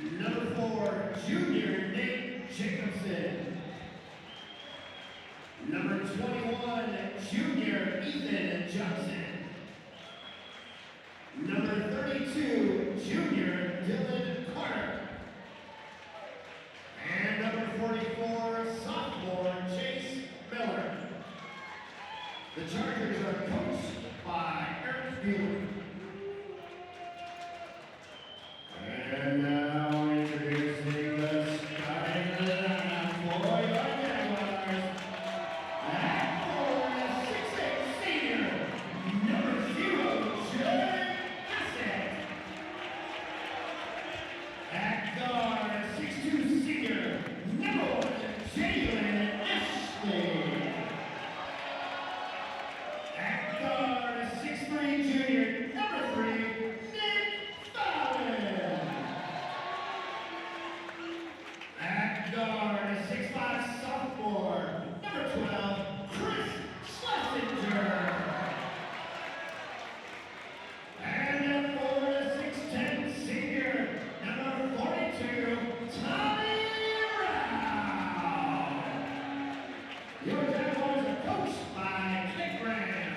Number 4, junior Nate Jacobson. Number 21, junior Ethan Johnson. Number 32, junior Dylan Carter. And number 44, sophomore Chase Miller. The Chargers are coached by Eric Bueller. And now introducing the starting lineup for your Jaguars. At for 6'6" senior, number 0, Jay Hassett. At guard, 6'2" senior, number 1, Jalen Ashley. At guard, 6'3" junior, number 3, Nick Fallon. At guard, 6'5" sophomore, number 12, Chris Schlesinger. And at 6'10" senior, number 42, Tommy Rao. Your Jaguars are coached by Nick Graham.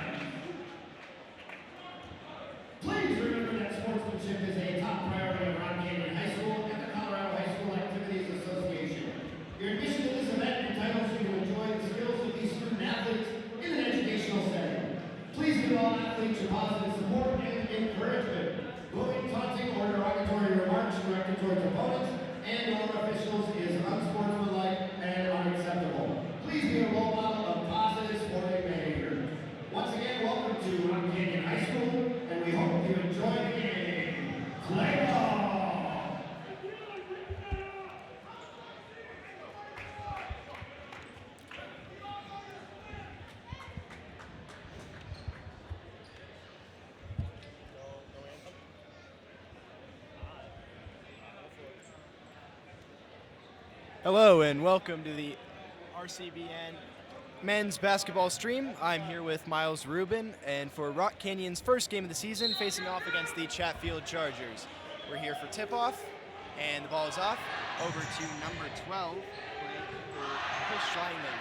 Please remember that sportsmanship is a top priority of Rock Canyon High School and the Colorado High School Activities Association. Your admission to this event entitles you to enjoy the skills of these student athletes in an educational setting. Please give all athletes your positive support and encouragement. Bullying, taunting, or derogatory remarks directed towards opponents and or officials is unsportsmanlike and unacceptable. Please be a role model of positive sporting behavior. Once again, welcome to Rock Canyon High School, and we hope you enjoy the game. Play ball! Hello and welcome to the RCBN men's basketball stream. I'm here with Miles Rubin, and for Rock Canyon's first game of the season, facing off against the Chatfield Chargers. We're here for tip-off, and the ball is off over to number 12 for Chris Schleiman.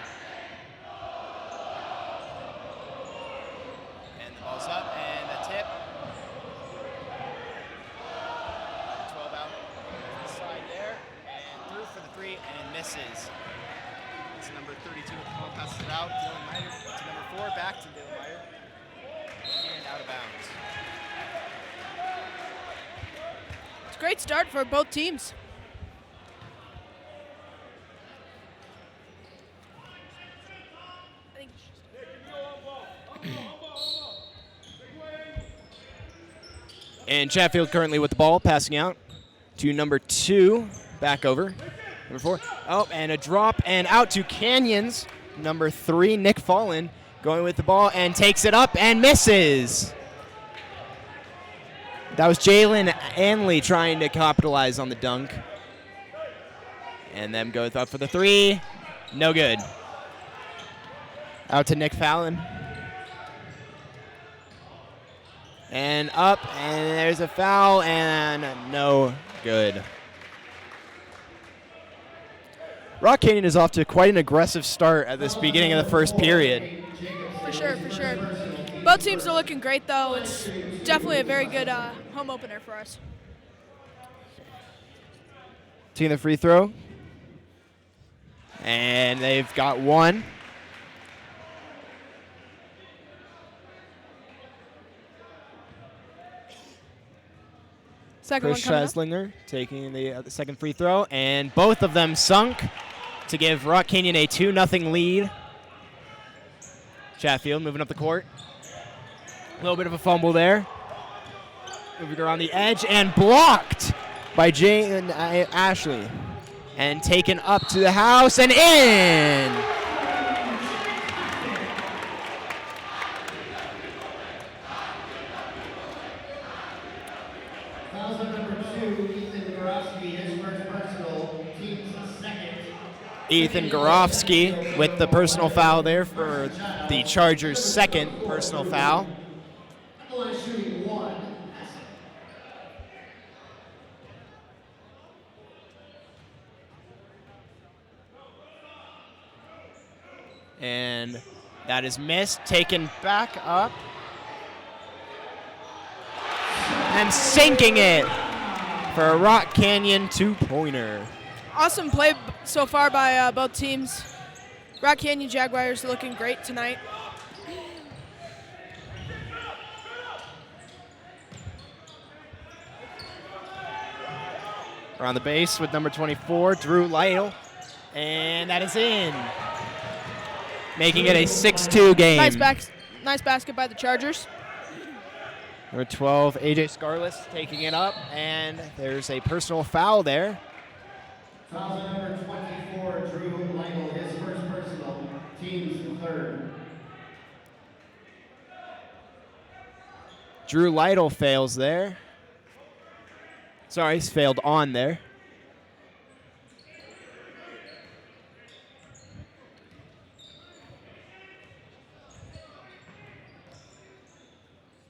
And the ball's up, and a tip. 12 out on the side there, and through for the 3, and misses. It's number 32 with the ball, passes it out. Dylan Meyer to number 4, back to Dylan Meyer. And out of bounds. It's a great start for both teams. And Chatfield currently with the ball, passing out to number 2, back over. Number 4. Oh, and a drop and out to Canyons. Number 3, Nick Fallon, going with the ball and takes it up and misses. That was Jalen Anley trying to capitalize on the dunk. And then goes up for the 3. No good. Out to Nick Fallon. And up, and there's a foul, and no good. Rock Canyon is off to quite an aggressive start at this beginning of the first period. For sure, for sure. Both teams are looking great, though. It's definitely a very good home opener for us. Taking the free throw. And they've got one. Second Chris one coming up. Scheslinger taking the second free throw, and both of them sunk to give Rock Canyon a 2-0 lead. Chatfield moving up the court. A little bit of a fumble there. Moving around the edge and blocked by Jane Ashley. And taken up to the house and in! Fouls on number 2, Ethan Gorofsky, his first personal, team's second. Ethan Gorofsky with the personal foul there for the Chargers' second personal foul. At the line shooting 1. And that is missed, taken back up. And sinking it for a Rock Canyon 2-pointer. Awesome play so far by both teams. Rock Canyon Jaguars looking great tonight. Around the base with number 24, Drew Lytle. And that is in. Making it a 6-2 game. Nice basket by the Chargers. Number 12, AJ Scarless taking it up. And there's a personal foul there. Foul on number 24, Drew Lytle, his first personal, team's third. Drew Lytle fails there. Sorry, he's failed on there.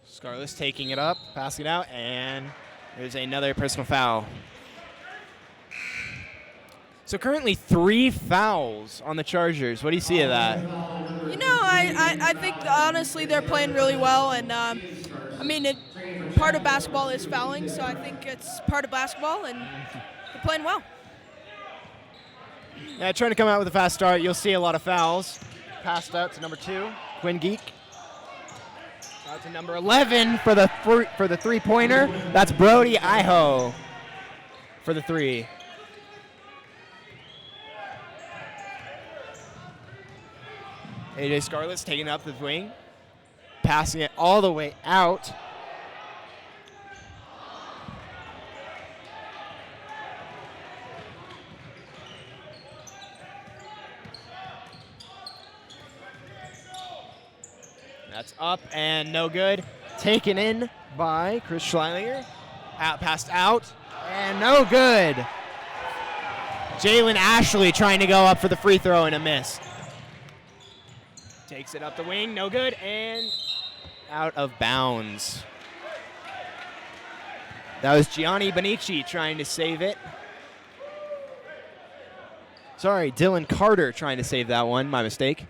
Scarless taking it up, passing it out, and there's another personal foul. So currently 3 fouls on the Chargers. What do you see of that? You know, I think honestly they're playing really well, and I mean, part of basketball is fouling, so I think it's part of basketball, and they're playing well. Yeah, trying to come out with a fast start. You'll see a lot of fouls. Passed out to number 2, Quinn Geek. Out to number 11 for the 3-pointer. That's Brody Iho for the 3. AJ Scarlett's taking up the wing, passing it all the way out. That's up and no good. Taken in by Chris Schleilinger. Passed out and no good. Jalen Ashley trying to go up for the free throw and a miss. Takes it up the wing, no good, and out of bounds. That was Gianni Benici trying to save it. Sorry, Dylan Carter trying to save that one, my mistake.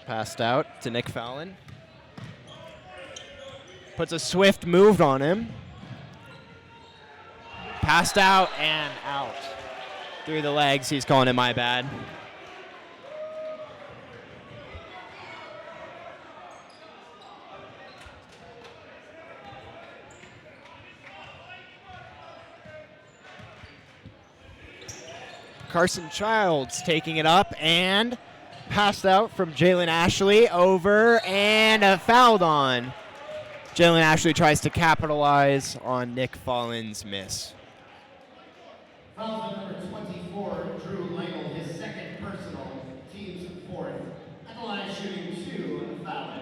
Passed out to Nick Fallon. Puts a swift move on him. Passed out and out. Through the legs, he's calling it my bad. Carson Childs taking it up and passed out from Jalen Ashley over and fouled on. Jalen Ashley tries to capitalize on Nick Fallon's miss. Foul on number 24, Drew Lytle, his second personal, team's 4th. At the line shooting 2, fouling.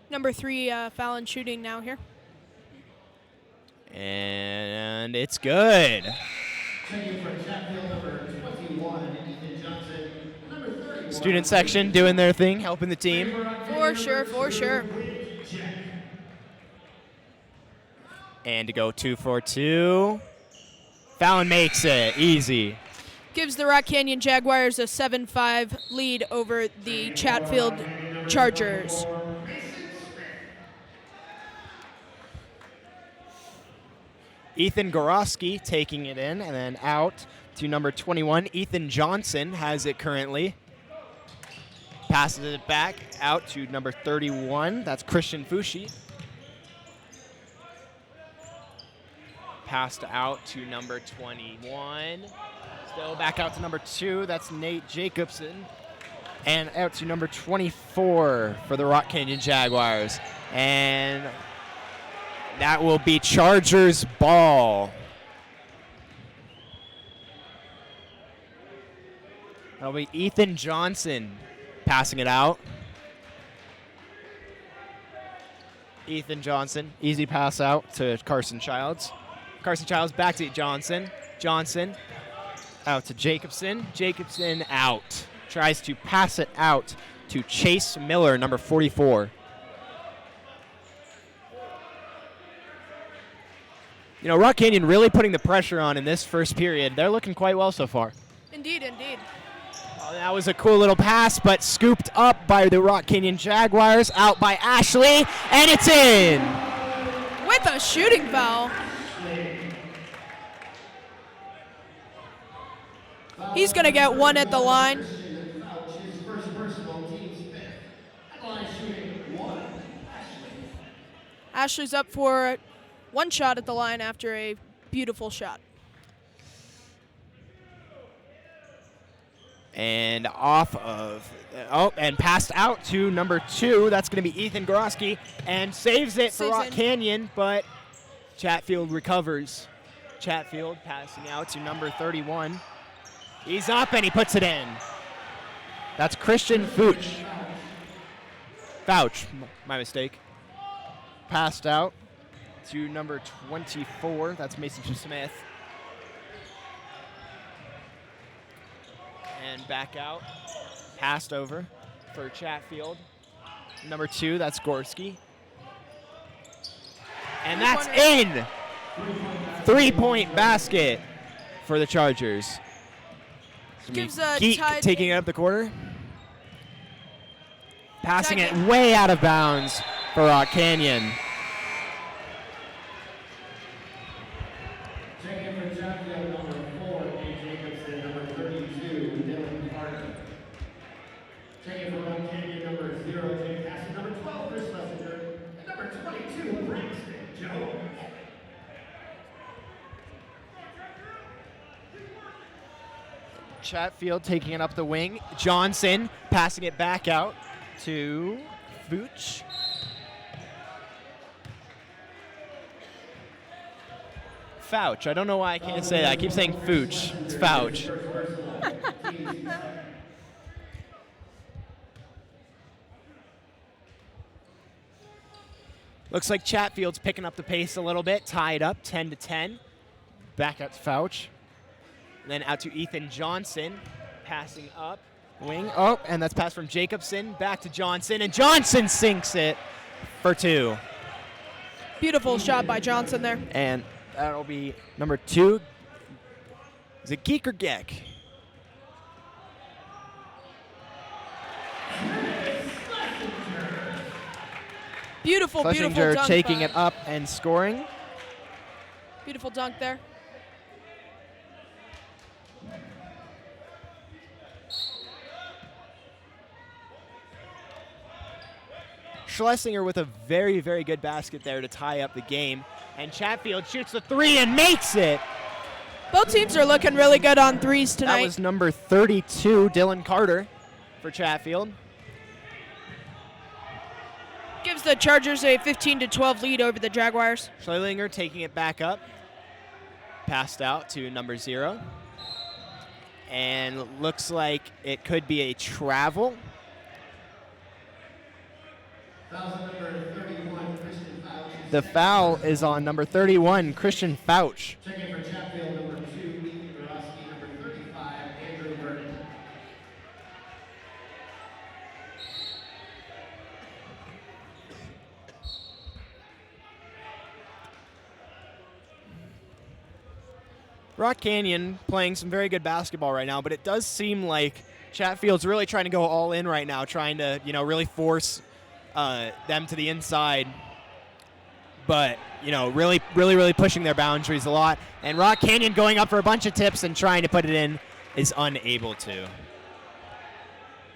Number 3, Fallon shooting now here. And it's good. Checking for Chatfield, number 21, Ethan Johnson. Number 31. Student section doing their thing, helping the team. For sure, for sure. And to go 2 for 2. Fallon makes it easy. Gives the Rock Canyon Jaguars a 7-5 lead over the Chatfield Chargers. Ethan Gorosky taking it in and then out to number 21. Ethan Johnson has it currently. Passes it back out to number 31. That's Christian Fushi. Passed out to number 21. Still back out to number 2. That's Nate Jacobson. And out to number 24 for the Rock Canyon Jaguars. And that will be Chargers ball. That'll be Ethan Johnson passing it out. Ethan Johnson, easy pass out to Carson Childs. Carson Childs back to Johnson. Johnson out to Jacobson. Jacobson out. Tries to pass it out to Chase Miller, number 44. You know, Rock Canyon really putting the pressure on in this first period. They're looking quite well so far. Indeed, indeed. Oh, that was a cool little pass, but scooped up by the Rock Canyon Jaguars, out by Ashley, and it's in! With a shooting foul. He's going to get one at the line. Ashley's up for one shot at the line after a beautiful shot. And off of, and passed out to number 2. That's going to be Ethan Gorosky, and saves it for Rock Canyon, but Chatfield recovers. Chatfield passing out to number 31. He's up and he puts it in. That's Christian Fouch. My mistake. Passed out to number 24. That's Mason Smith. And back out. Passed over for Chatfield. Number 2, that's Gorski. And that's in! 3-point basket for the Chargers. Gives Geek taking it up the quarter. Passing it way out of bounds for Rock Canyon. Checking for Chatfield, number 4, A. Jacobson, number 32, Dylan Carter. Checking for Rock Canyon, number 0, Jake Casson, number 12, Chris Messenger, and number 22, Braxton Jones. Chatfield taking it up the wing. Johnson passing it back out to Fouch. Fouch. I don't know why I can't say that. I keep saying Fouch. It's Fouch. Looks like Chatfield's picking up the pace a little bit. Tied up 10-10. Back out to Fouch. Then out to Ethan Johnson, passing up, wing, and that's pass from Jacobson, back to Johnson, and Johnson sinks it for 2. Beautiful shot by Johnson there. And that'll be number 2. Is it Geek or Geck? Beautiful Schlesinger dunk. taking it up and scoring. Beautiful dunk there. Schlesinger with a very, very good basket there to tie up the game. And Chatfield shoots the 3 and makes it. Both teams are looking really good on threes tonight. That was number 32, Dylan Carter, for Chatfield. Gives the Chargers a 15-12 lead over the Jaguars. Schlesinger taking it back up. Passed out to number 0. And looks like it could be a travel. The foul is on number 31, Christian Fouch. Checking for Chatfield, number 2, Ethan Gorosky, number 35, Andrew Burton. Rock Canyon playing some very good basketball right now, but it does seem like Chatfield's really trying to go all in right now, trying to, really force them to the inside. But, really pushing their boundaries a lot. And Rock Canyon going up for a bunch of tips and trying to put it in is unable to.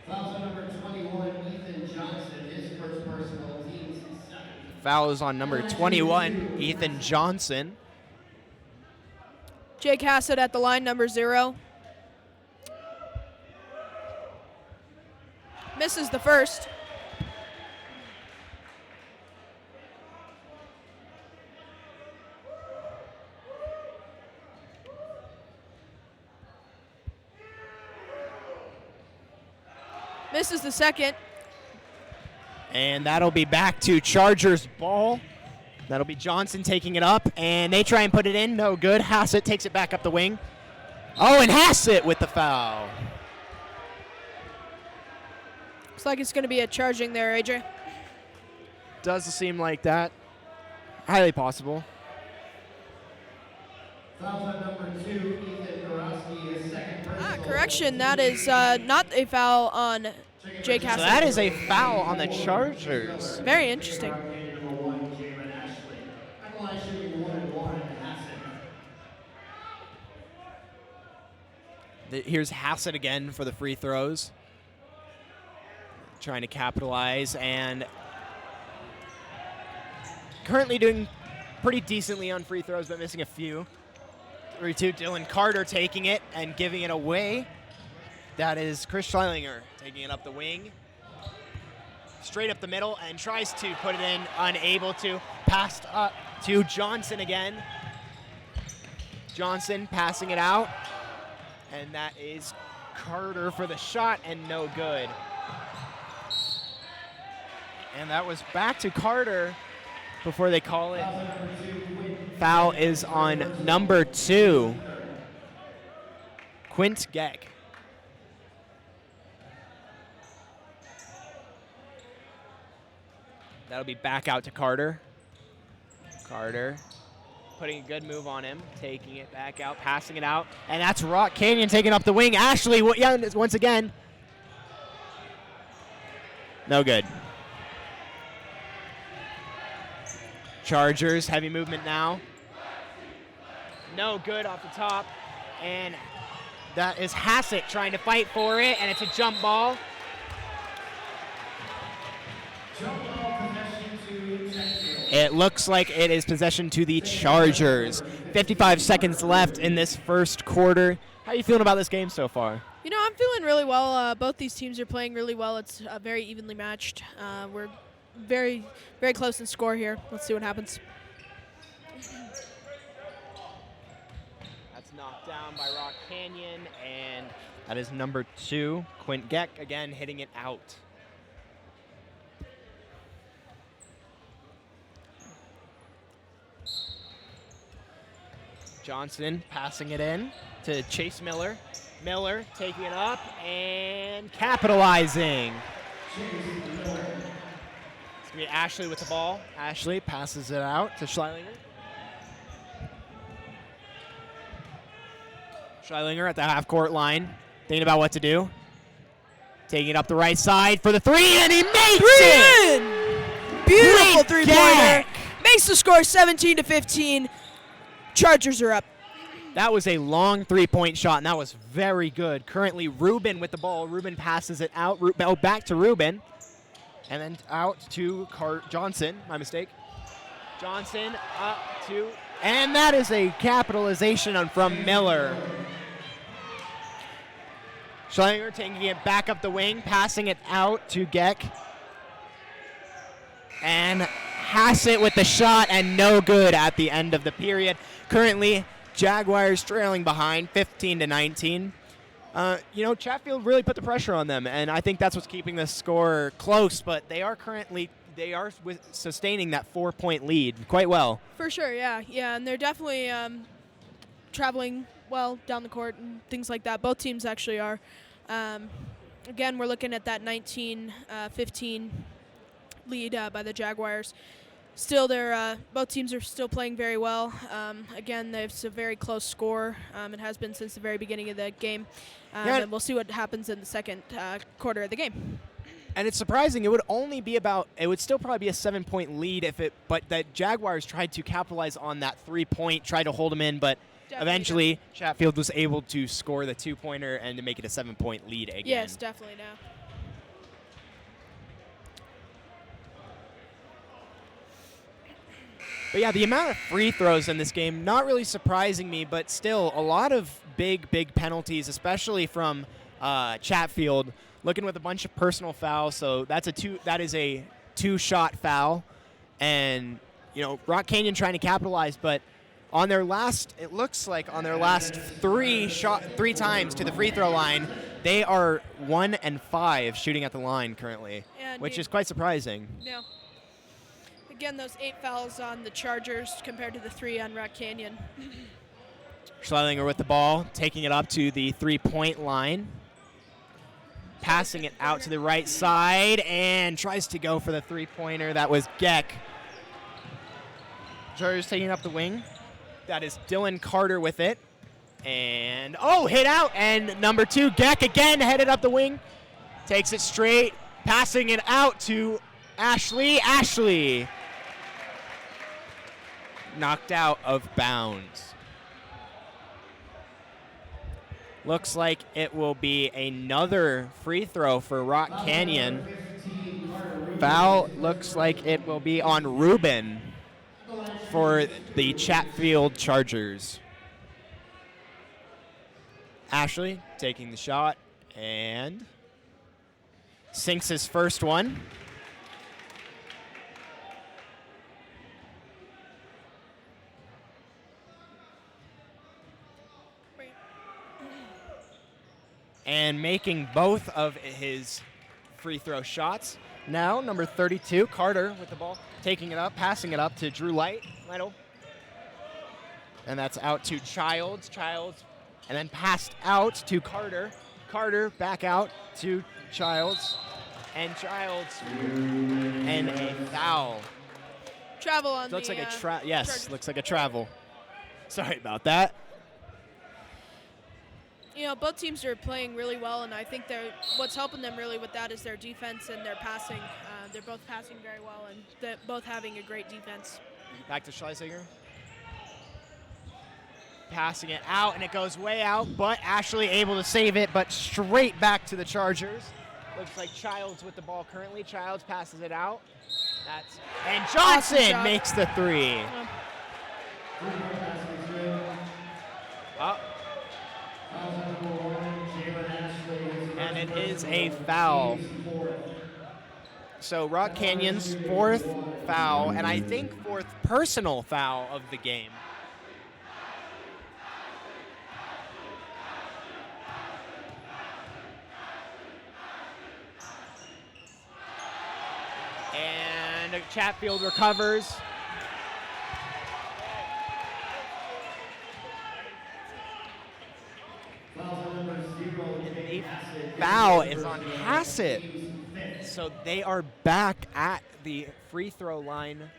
Foul on number 21, Ethan Johnson, his first personal, team's 7. Foul is on number 21, Ethan Johnson. Jake Hassett at the line, number 0. Misses the first. Misses the second. And that'll be back to Chargers ball. That'll be Johnson taking it up, and they try and put it in. No good. Hassett takes it back up the wing. Oh, and Hassett with the foul. Looks like it's going to be a charging there, AJ. Does seem like that. Highly possible. Fouls on number 2, Ethan Varsity, his second personal. Correction, that is not a foul on Jake So Hassett. that is a foul on the Chargers. Very interesting. Here's Hassett again for the free throws. Trying to capitalize, and currently doing pretty decently on free throws, but missing a few. 3-2, Dylan Carter taking it and giving it away. That is Chris Schleilinger taking it up the wing. Straight up the middle and tries to put it in, unable to. Passed up to Johnson again. Johnson passing it out. And that is Carter for the shot, and no good. And that was back to Carter before they call it. Foul is on number 2, Quint Geck. That'll be back out to Carter. Carter putting a good move on him, taking it back out, passing it out, and that's Rock Canyon taking up the wing. Ashley, once again. No good. Chargers, heavy movement now. No good off the top, and that is Hassett trying to fight for it, and it's a jump ball. It looks like it is possession to the Chargers. 55 seconds left in this first quarter. How are you feeling about this game so far? You know, I'm feeling really well. Both these teams are playing really well. It's very evenly matched. We're very, very close in score here. Let's see what happens. That's knocked down by Rock Canyon, and that is number 2, Quint Geck, again hitting it out. Johnson passing it in to Chase Miller. Miller taking it up and capitalizing. It's going to be Ashley with the ball. Ashley passes it out to Schleilinger. Schleilinger at the half-court line, thinking about what to do. Taking it up the right side for the 3, and he makes it! In! Beautiful three-pointer. Makes the score 17-15. Chargers are up. That was a long three-point shot, and that was very good. Currently, Rubin with the ball. Rubin passes it out. Back to Rubin. And then out to Johnson. My mistake. Johnson up to... And that is a capitalization from Miller. Schleilinger taking it back up the wing, passing it out to Geck. And Hassett with the shot, and no good at the end of the period. Currently, Jaguars trailing behind 15-19. Chatfield really put the pressure on them, and I think that's what's keeping the score close, but they are sustaining that 4-point lead quite well. For sure, yeah, and they're definitely traveling well down the court and things like that. Both teams actually are. Again, we're looking at that 19-15 lead by the Jaguars. Still, both teams are still playing very well. Again, it's a very close score. It has been since the very beginning of the game. And we'll see what happens in the second quarter of the game. And it's surprising. It would still probably be a 7-point lead but the Jaguars tried to capitalize on that 3-point, tried to hold them in, but eventually Chatfield was able to score the 2-pointer and to make it a 7-point lead again. Yes, definitely now. But yeah, the amount of free throws in this game, not really surprising me, but still a lot of big penalties, especially from Chatfield, looking with a bunch of personal fouls. So that is a 2-shot foul. And, Rock Canyon trying to capitalize, but it looks like on their last 3 times to the free throw line, they are 1-5 shooting at the line currently, which is quite surprising. Yeah. Again, those 8 fouls on the Chargers compared to the 3 on Rock Canyon. Schleidinger with the ball, taking it up to the 3-point line. Passing it out to the right side and tries to go for the 3-pointer. That was Geck. Chargers taking up the wing. That is Dylan Carter with it. And, hit out. And number 2, Geck again headed up the wing. Takes it straight, passing it out to Ashley. Ashley knocked out of bounds. Looks like it will be another free throw for Rock Canyon. Foul looks like it will be on Rubin for the Chatfield Chargers. Ashley taking the shot and sinks his first one. And making both of his free throw shots. Now, number 32, Carter with the ball, taking it up, passing it up to Drew Lytle. And that's out to Childs, and then passed out to Carter. Carter back out to Childs, and a foul. Travel on So looks the, like a Chargers. looks like a travel. Sorry about that. Both teams are playing really well, and I think what's helping them really with that is their defense and their passing. They're both passing very well, and they're both having a great defense. Back to Schleisinger. Passing it out, and it goes way out, but Ashley able to save it, but straight back to the Chargers. Looks like Childs with the ball currently. Childs passes it out. And Johnson Awesome makes the 3. And it is a foul. So Rock Canyon's 4th foul, and I think 4th personal foul of the game. And Chatfield recovers. Foul is on Hassett. So they are back at the free throw line.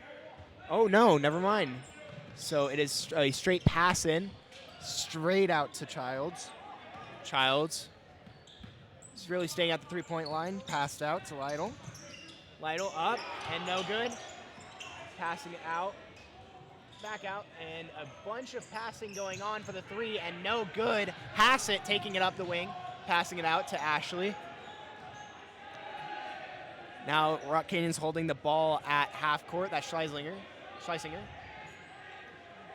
Oh, no, never mind. So it is a straight pass in, straight out to Childs. Childs is really staying at the 3-point line. Passed out to Lytle. Lytle up and no good. Passing it out. Back out, and a bunch of passing going on for the 3 and no good. Hassett taking it up the wing, passing it out to Ashley. Now Rock Canyon's holding the ball at half court. That's Schleisinger.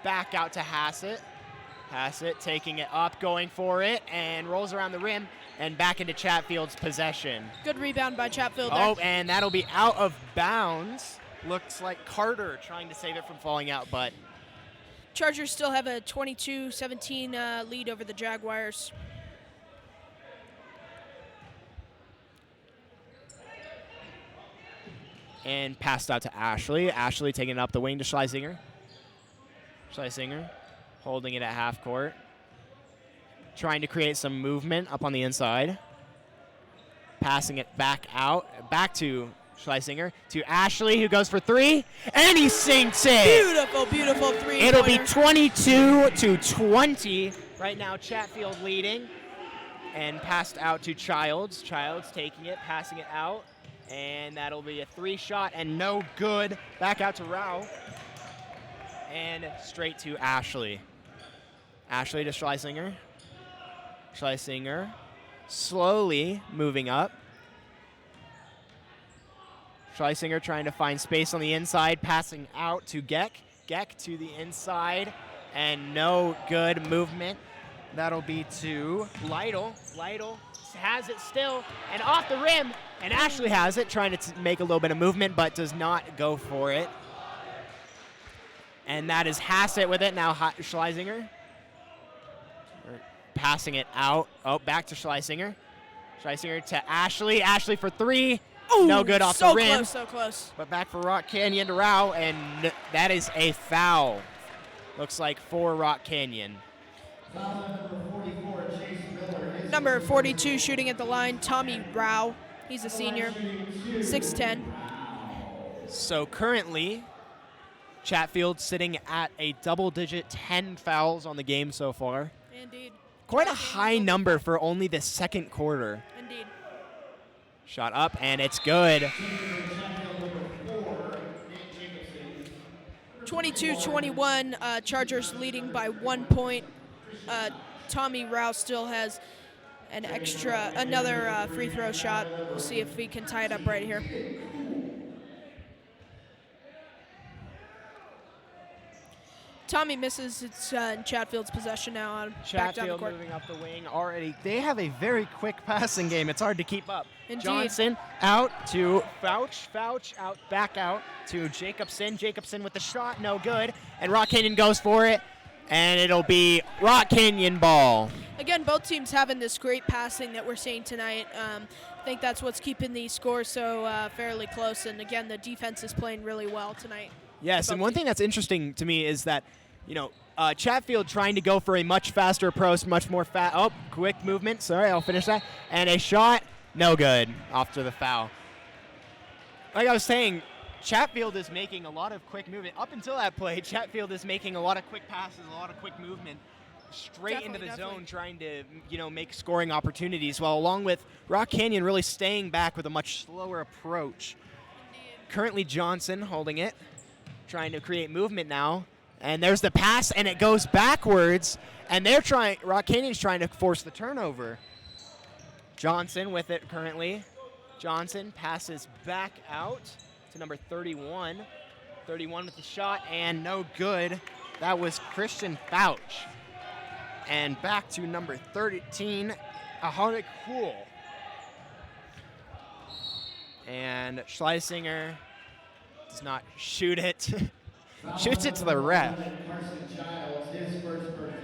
Back out to Hassett. Hassett taking it up, going for it, and rolls around the rim and back into Chatfield's possession. Good rebound by Chatfield there. Oh, and that'll be out of bounds. Looks like Carter trying to save it from falling out, but Chargers still have a 22-17 lead over the Jaguars. and passed out to Ashley. Ashley taking it up the wing to Schleisinger. Schleisinger holding it at half court. Trying to create some movement up on the inside. Passing it back out, back to Schleisinger, to Ashley, who goes for three, and he sinks it. Beautiful, beautiful three. It'll be 22-20. Right now, Chatfield leading, and passed out to Childs. Childs taking it, passing it out, and that'll be a three-shot and no good. Back out to Rao, and straight to Ashley. Ashley to Schleisinger. Schleisinger slowly moving up. Schleisinger trying to find space on the inside, passing out to Geck. Geck to the inside, and no good movement. That'll be to Lytle. Lytle has it still, and off the rim, and Ashley has it, trying to make a little bit of movement, but does not go for it. And that is Hassett with it. Now Schleisinger. Passing it out. Oh, back to Schleisinger. Schleisinger to Ashley. Ashley for three. Ooh, no good off so the rim. close, so close. But back for Rock Canyon to Rao, and that is a foul. Looks like for Rock Canyon. Foul on number 44, Chase Miller. His Number first 42 shooting at the line, Tommy Rao. He's a senior, 6'10". So currently, Chatfield sitting at a double-digit 10 fouls on the game so far. Indeed. Quite a high number for only the second quarter. Indeed. Shot up, and it's good. 22-21, Chargers leading by 1 point. Tommy Rao still has another free throw shot. We'll see if we can tie it up right here. Tommy misses. It's Chatfield's possession now. Back down the Chatfield court. moving up the wing already. They have a very quick passing game. It's hard to keep up. Indeed. Johnson out to Fouch. Fouch out, back out to Jacobson. Jacobson with the shot, no good. And Rock Canyon goes for it. And it'll be Rock Canyon ball. Again, both teams having this great passing that we're seeing tonight. I think that's what's keeping the score so fairly close. And again, the defense is playing really well tonight. Yes, and one thing that's interesting to me is that, Chatfield trying to go for a much faster approach, much more quick movement. Sorry, I'll finish that. And a shot, no good, after the foul. Like I was saying, Chatfield is making a lot of quick movement. Up until that play, Chatfield is making a lot of quick passes, a lot of quick movement straight into the zone, trying to, make scoring opportunities, while along with Rock Canyon really staying back with a much slower approach. Currently Johnson holding it, trying to create movement now. And there's the pass, and it goes backwards, and Rock Canyon's trying to force the turnover. Johnson with it currently. Johnson passes back out to number 31. 31 with the shot, and no good. That was Christian Fouch. And back to number 13, Ahonic Cool. And Schleisinger does not shoot it. Shoots it to the ref. Carson Childs, his first personal.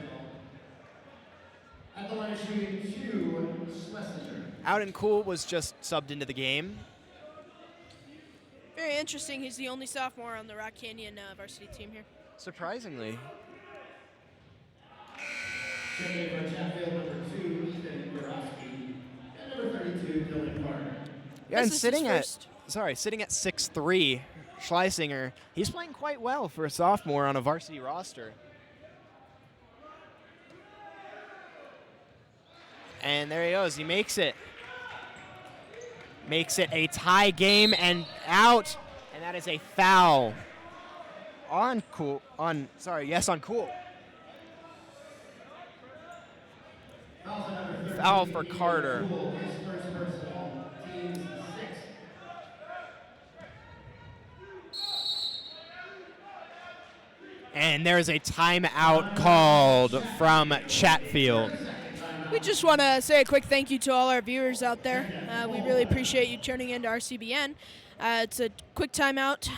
At the line of shooting 2, Schlesinger. Out and Cool was just subbed into the game. Very interesting. He's the only sophomore on the Rock Canyon varsity team here. Surprisingly. Checking for Chatfield, number 2, Ethan Varsity. And number 32, Dylan Carter. Yeah, and This is sitting his at 6'3", Schleisinger, he's playing quite well for a sophomore on a varsity roster. And there he goes. He makes it. Makes it a tie game and out. And that is a foul on Cool. On Cool. Foul for Carter. His first personal, team 6. And there's a timeout called from Chatfield. We just want to say a quick thank you to all our viewers out there. We really appreciate you tuning into RCBN. It's a quick timeout.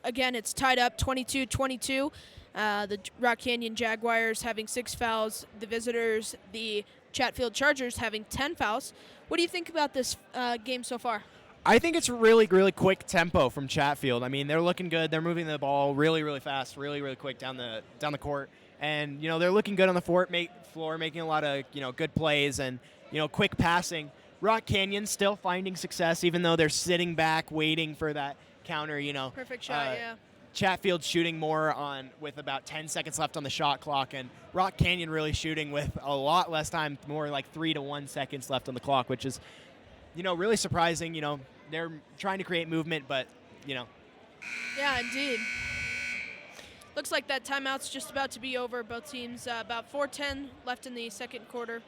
Again, it's tied up 22-22. The Rock Canyon Jaguars having 6 fouls. The visitors, the Chatfield Chargers, having 10 fouls. What do you think about this game so far? I think it's really, really quick tempo from Chatfield. I mean, they're looking good. They're moving the ball really, really fast, really, really quick down the court. And, they're looking good on the floor, making a lot of, good plays and, quick passing. Rock Canyon still finding success, even though they're sitting back waiting for that counter, Perfect shot, yeah. Chatfield shooting more with about 10 seconds left on the shot clock, and Rock Canyon really shooting with a lot less time, more like 3 to 1 seconds left on the clock, which is, really surprising. They're trying to create movement, but, Yeah, indeed. Looks like that timeout's just about to be over. Both teams, about 4:10 left in the second quarter.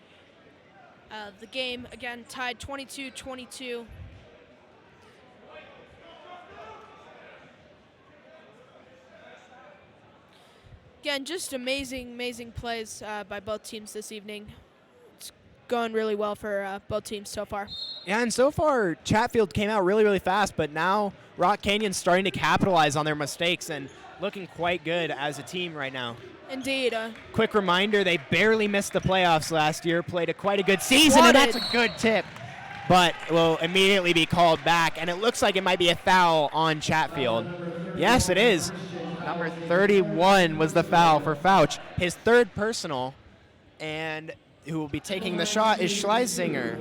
The game, again, tied 22-22. Again, just amazing, amazing plays by both teams this evening. It's going really well for both teams so far. Yeah, and so far, Chatfield came out really, really fast, but now Rock Canyon's starting to capitalize on their mistakes and looking quite good as a team right now. Indeed. Quick reminder, they barely missed the playoffs last year, played quite a good season, and that's a good tip. but will immediately be called back, and it looks like it might be a foul on Chatfield. Yes, it is. Number 31 was the foul for Fouch, his third personal, and who will be taking the shot is Schleisinger.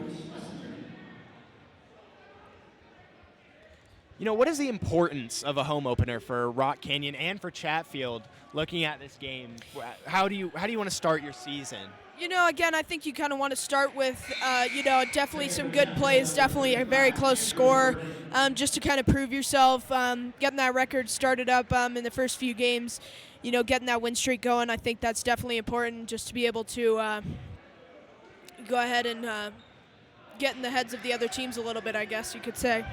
You know, what is the importance of a home opener for Rock Canyon and for Chatfield looking at this game? How do you want to start your season? You know, again, I think you kind of want to start with, definitely some good plays, definitely a very close score, just to kind of prove yourself, getting that record started up in the first few games, getting that win streak going. I think that's definitely important just to be able to go ahead and get in the heads of the other teams a little bit, I guess you could say.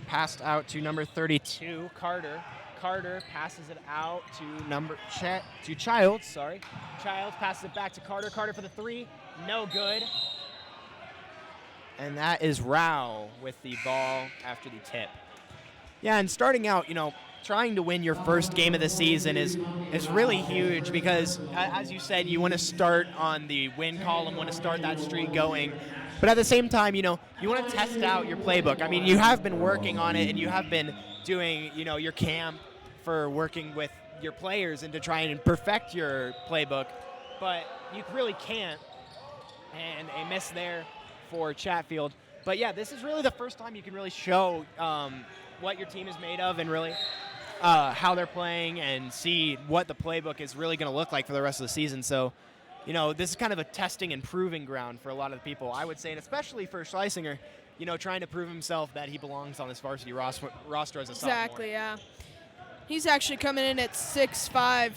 Passed out to number 32, Carter. Carter passes it out to Childs. Childs passes it back to Carter. Carter for the three. No good. And that is Rao with the ball after the tip. Yeah, and starting out, trying to win your first game of the season is really huge because, as you said, you want to start on the win column, want to start that streak going. But at the same time, you want to test out your playbook. I mean, you have been working on it, and you have been doing, your camp for working with your players and to try and perfect your playbook. But you really can't. And a miss there for Chatfield. But, yeah, this is really the first time you can really show what your team is made of and really how they're playing and see what the playbook is really going to look like for the rest of the season. So, this is kind of a testing and proving ground for a lot of the people, I would say, and especially for Schleisinger, trying to prove himself that he belongs on this varsity roster as a sophomore. Exactly, yeah. He's actually coming in at 6'5",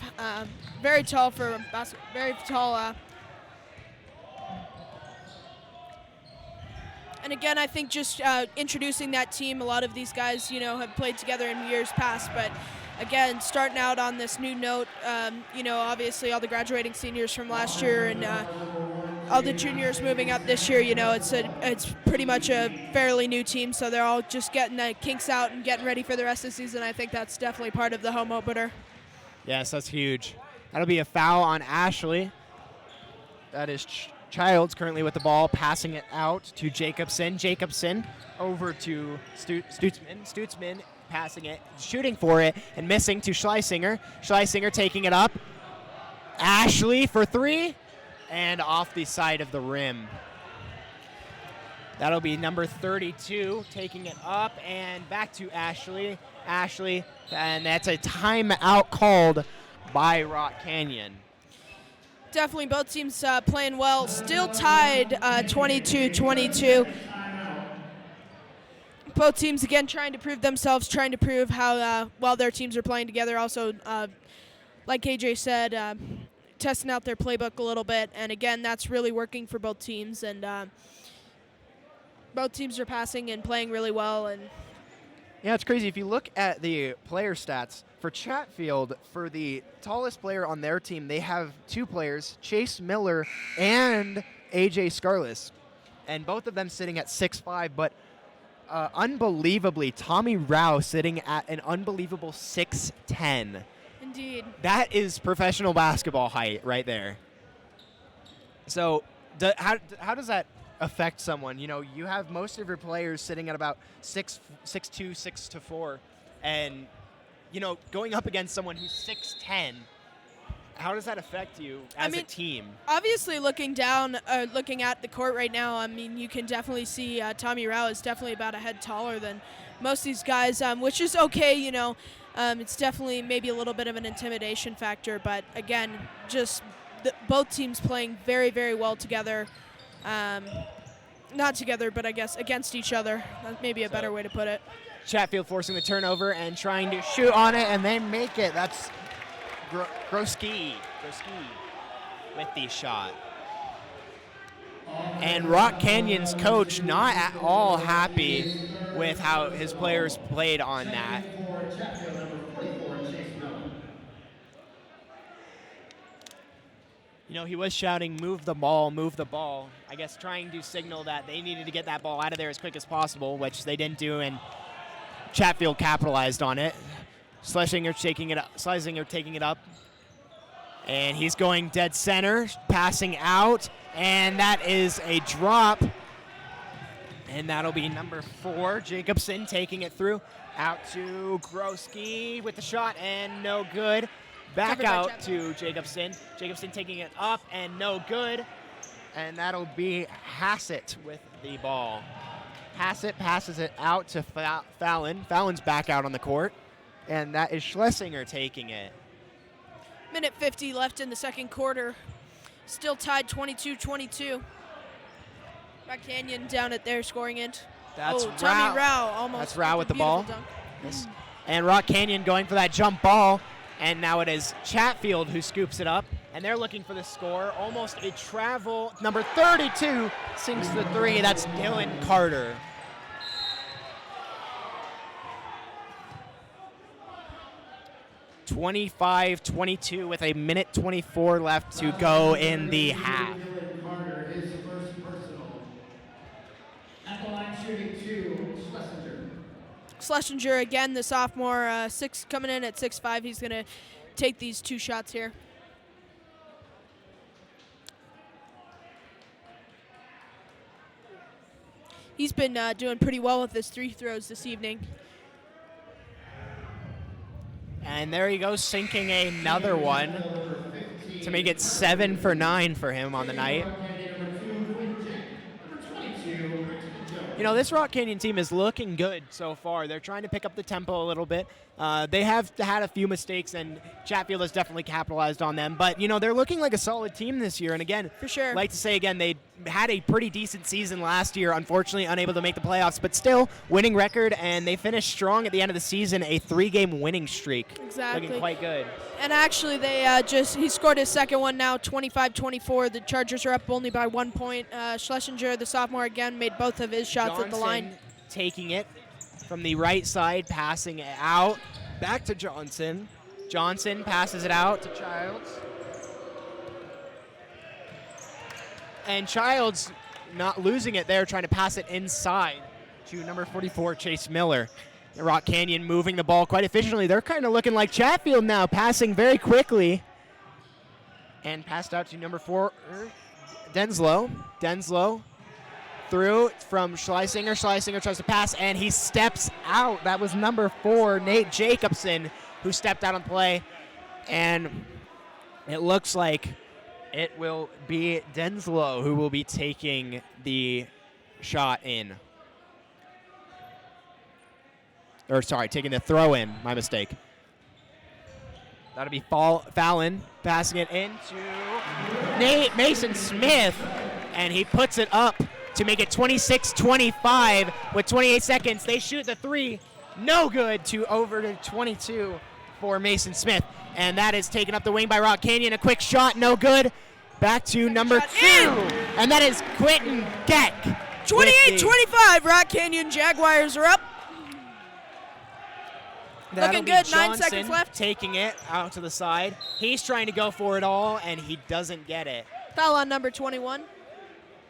very tall for basketball, very tall. And again, I think just introducing that team, a lot of these guys, have played together in years past, but again, starting out on this new note, obviously all the graduating seniors from last year and all the juniors moving up this year, it's pretty much a fairly new team, so they're all just getting the kinks out and getting ready for the rest of the season. I think that's definitely part of the home opener. Yes, that's huge. That'll be a foul on Ashley. That is Childs currently with the ball, passing it out to Jacobson. Jacobson over to Stutzman. Stutzman passing it, shooting for it, and missing to Schleisinger. Schleisinger taking it up. Ashley for three, and off the side of the rim. That'll be number 32 taking it up, and back to Ashley. Ashley, and that's a timeout called by Rock Canyon. Definitely both teams playing well. Still tied 22-22. Both teams, again, trying to prove themselves, trying to prove how well their teams are playing together. Also, like AJ said, testing out their playbook a little bit. And, again, that's really working for both teams. And both teams are passing and playing really well. And yeah, it's crazy. If you look at the player stats, for Chatfield, for the tallest player on their team, they have two players, Chase Miller and AJ Scarless. And both of them sitting at 6'5", but unbelievably, Tommy Rao sitting at an unbelievable 6'10". Indeed. That is professional basketball height right there. So how does that affect someone? You have most of your players sitting at about 6'2", 6'4", and going up against someone who's 6'10", how does that affect you as a team? Obviously, looking at the court right now, you can definitely see Tommy Rao is definitely about a head taller than most of these guys, which is okay, it's definitely maybe a little bit of an intimidation factor, but again, just both teams playing very, very well together. Not together, but I guess against each other. That may be a better way to put it. Chatfield forcing the turnover and trying to shoot on it, and they make it. That's Groski with the shot. And Rock Canyon's coach not at all happy with how his players played on that. He was shouting, move the ball, move the ball. I guess trying to signal that they needed to get that ball out of there as quick as possible, which they didn't do, and Chatfield capitalized on it. Schlesinger taking it up. And he's going dead center, passing out, and that is a drop And that'll be number 4, Jacobson taking it through. Out to Groski with the shot, and no good. Back Covered by out to Jacobson. Jacobson taking it up, and no good. And that'll be Hassett with the ball. Hassett passes it out to Fallon. Fallon's back out on the court. And that is Schlesinger taking it. Minute 50 left in the second quarter. Still tied 22-22. Rock Canyon down at their scoring end. That's Tommy Rao almost. That's Rao with the beautiful ball. dunk. Yes. And Rock Canyon going for that jump ball. And now it is Chatfield who scoops it up. And they're looking for the score. Almost a travel. Number 32 sinks the 3. That's Dylan Carter. (25-22) with a minute 24 left to go in the half. Dylan Carter, his first personal. At the line shooting 2, Schlesinger. Schlesinger again, the sophomore, coming in at 6'5". He's going to take these 2 shots here. He's been doing pretty well with his 3 throws this evening. And there he goes, sinking another one to make it 7 for 9 for him on the night. You know, this Rock Canyon team is looking good so far. They're trying to pick up the tempo a little bit. They have had a few mistakes, and Chatfield has definitely capitalized on them. But, you know, they're looking like a solid team this year. And, again, For sure. I'd like to say, again, they had a pretty decent season last year, unfortunately unable to make the playoffs, but still winning record, and they finished strong at the end of the season, a 3-game winning streak. Exactly. Looking quite good. And actually, they he scored his second one now, 25-24. The Chargers are up only by 1 point. Schlesinger, the sophomore, again, made both of his shots at the line. Taking it from the right side, passing it out. Back to Johnson. Johnson passes it out to Childs. And Childs not losing it there, trying to pass it inside to number 44, Chase Miller. Rock Canyon moving the ball quite efficiently. They're kind of looking like Chatfield now, passing very quickly. And passed out to number 4, Denslow. Denslow through from Schlesinger. Schlesinger tries to pass, and he steps out. That was number 4, Nate Jacobson, who stepped out on play. And it looks like it will be Denslow who will be taking the shot in. Or, sorry, taking the throw in. My mistake. That'll be Fallon passing it into Nate Mason Smith. And he puts it up to make it 26-25 with 28 seconds. They shoot the 3. No good, to over to 22 for Mason Smith. And that is taken up the wing by Rock Canyon. A quick shot, no good. Back to number 2. And that is Quentin Geck. 28-25, Rock Canyon Jaguars are up. Looking good, 9 seconds left. Taking it out to the side. He's trying to go for it all, and he doesn't get it. Foul on number 21.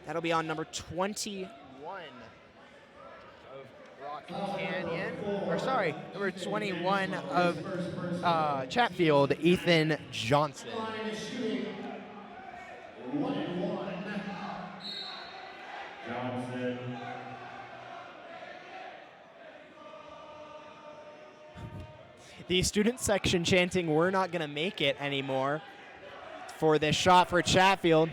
That'll be on number 21 of Rock Canyon. Or sorry, number 21 of Chatfield, Ethan Johnson. Johnson. The student section chanting, "We're not going to make it anymore," for this shot for Chatfield.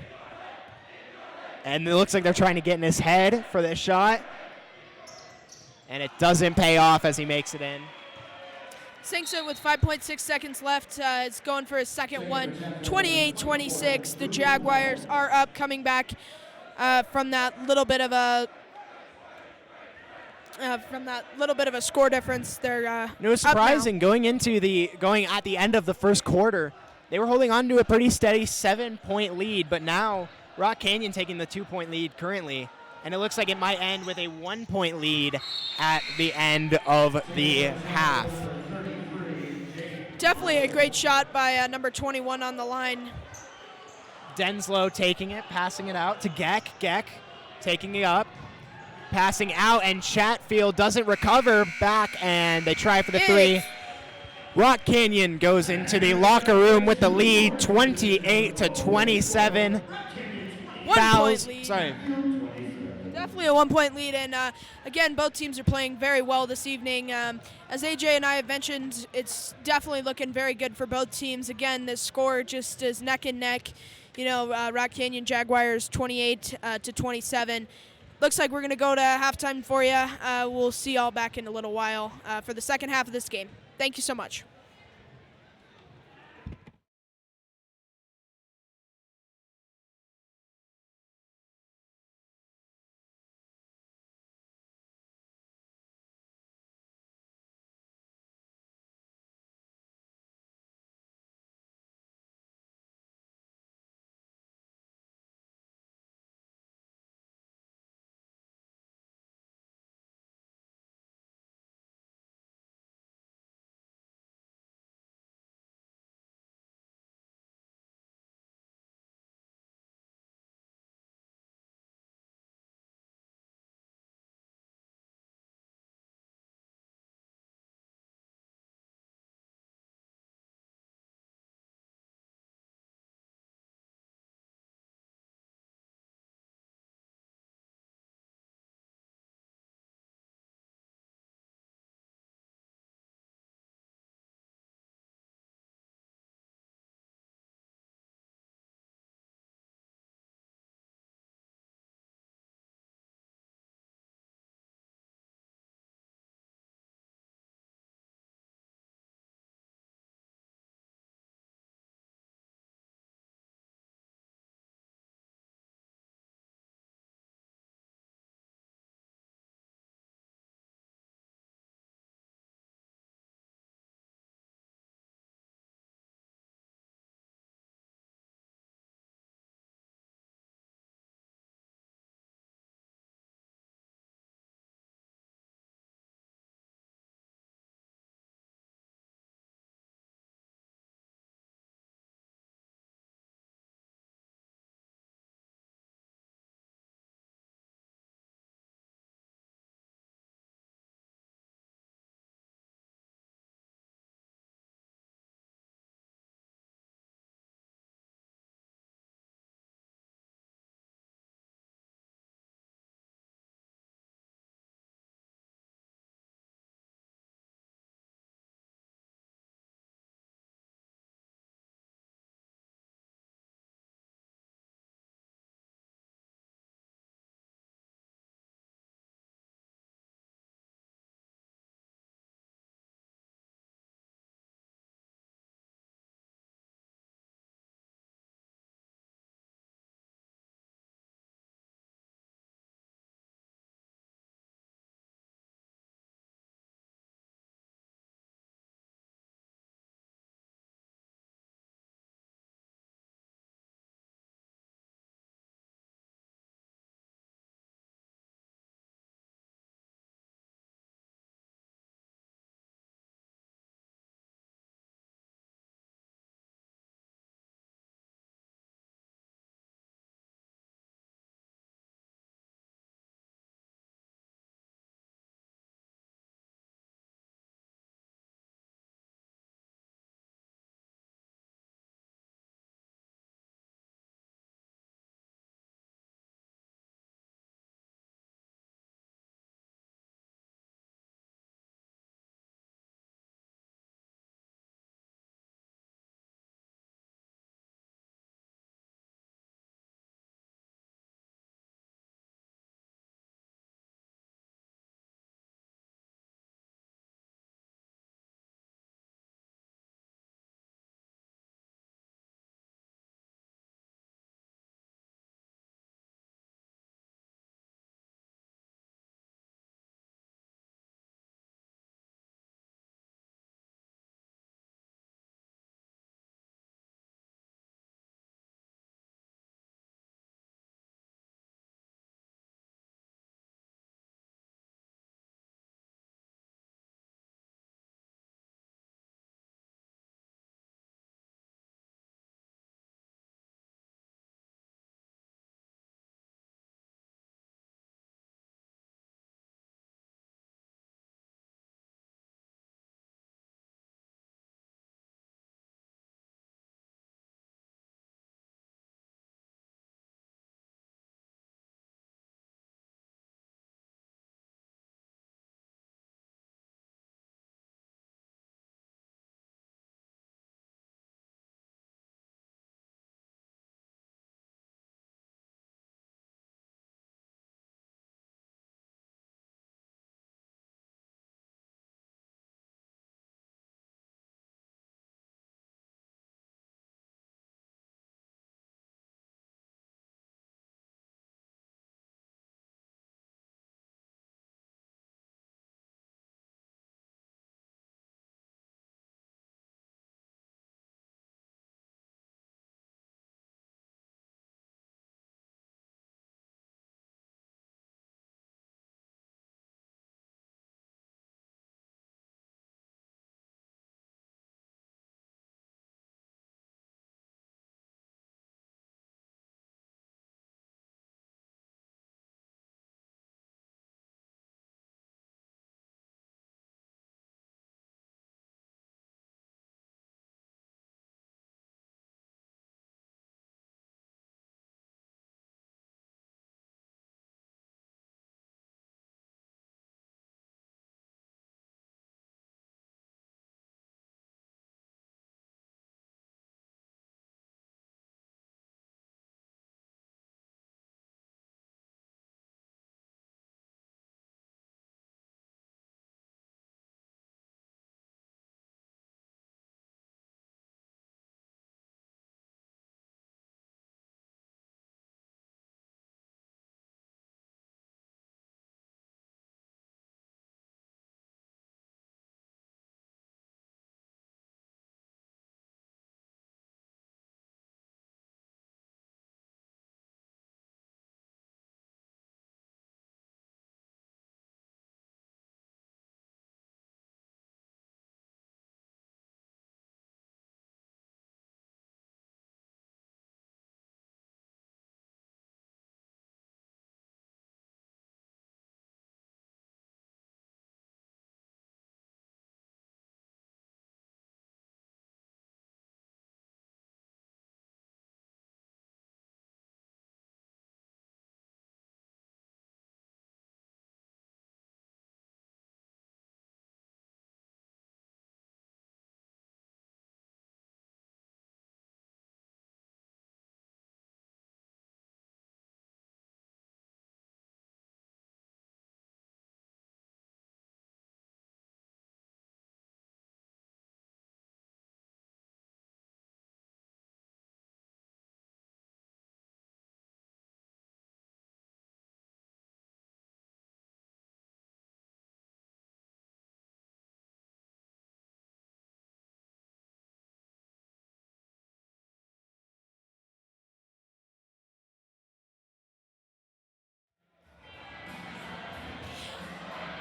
And it looks like they're trying to get in his head for this shot. And it doesn't pay off as he makes it in. Sinks it with 5.6 seconds left. It's going for his second one. 28-26. The Jaguars are up, coming back from that little bit of a score difference. They're It was surprising going at the end of the first quarter. They were holding on to a pretty steady 7-point lead, but now Rock Canyon taking the 2-point lead currently, and it looks like it might end with a 1-point lead at the end of the half. Definitely a great shot by number 21 on the line. Denslow taking it, passing it out to Geck. Geck taking it up, passing out, and Chatfield doesn't recover back, and they try for the 3. Rock Canyon goes into the locker room with the lead, 28-27. One point lead. Sorry. definitely a 1-point lead, and again, both teams are playing very well this evening. As AJ and I have mentioned, it's definitely looking very good for both teams. Again, the score just is neck and neck. Rock Canyon Jaguars 28 to 27. Looks like we're going to go to halftime for you. We'll see y'all back in a little while for the second half of this game. Thank you so much.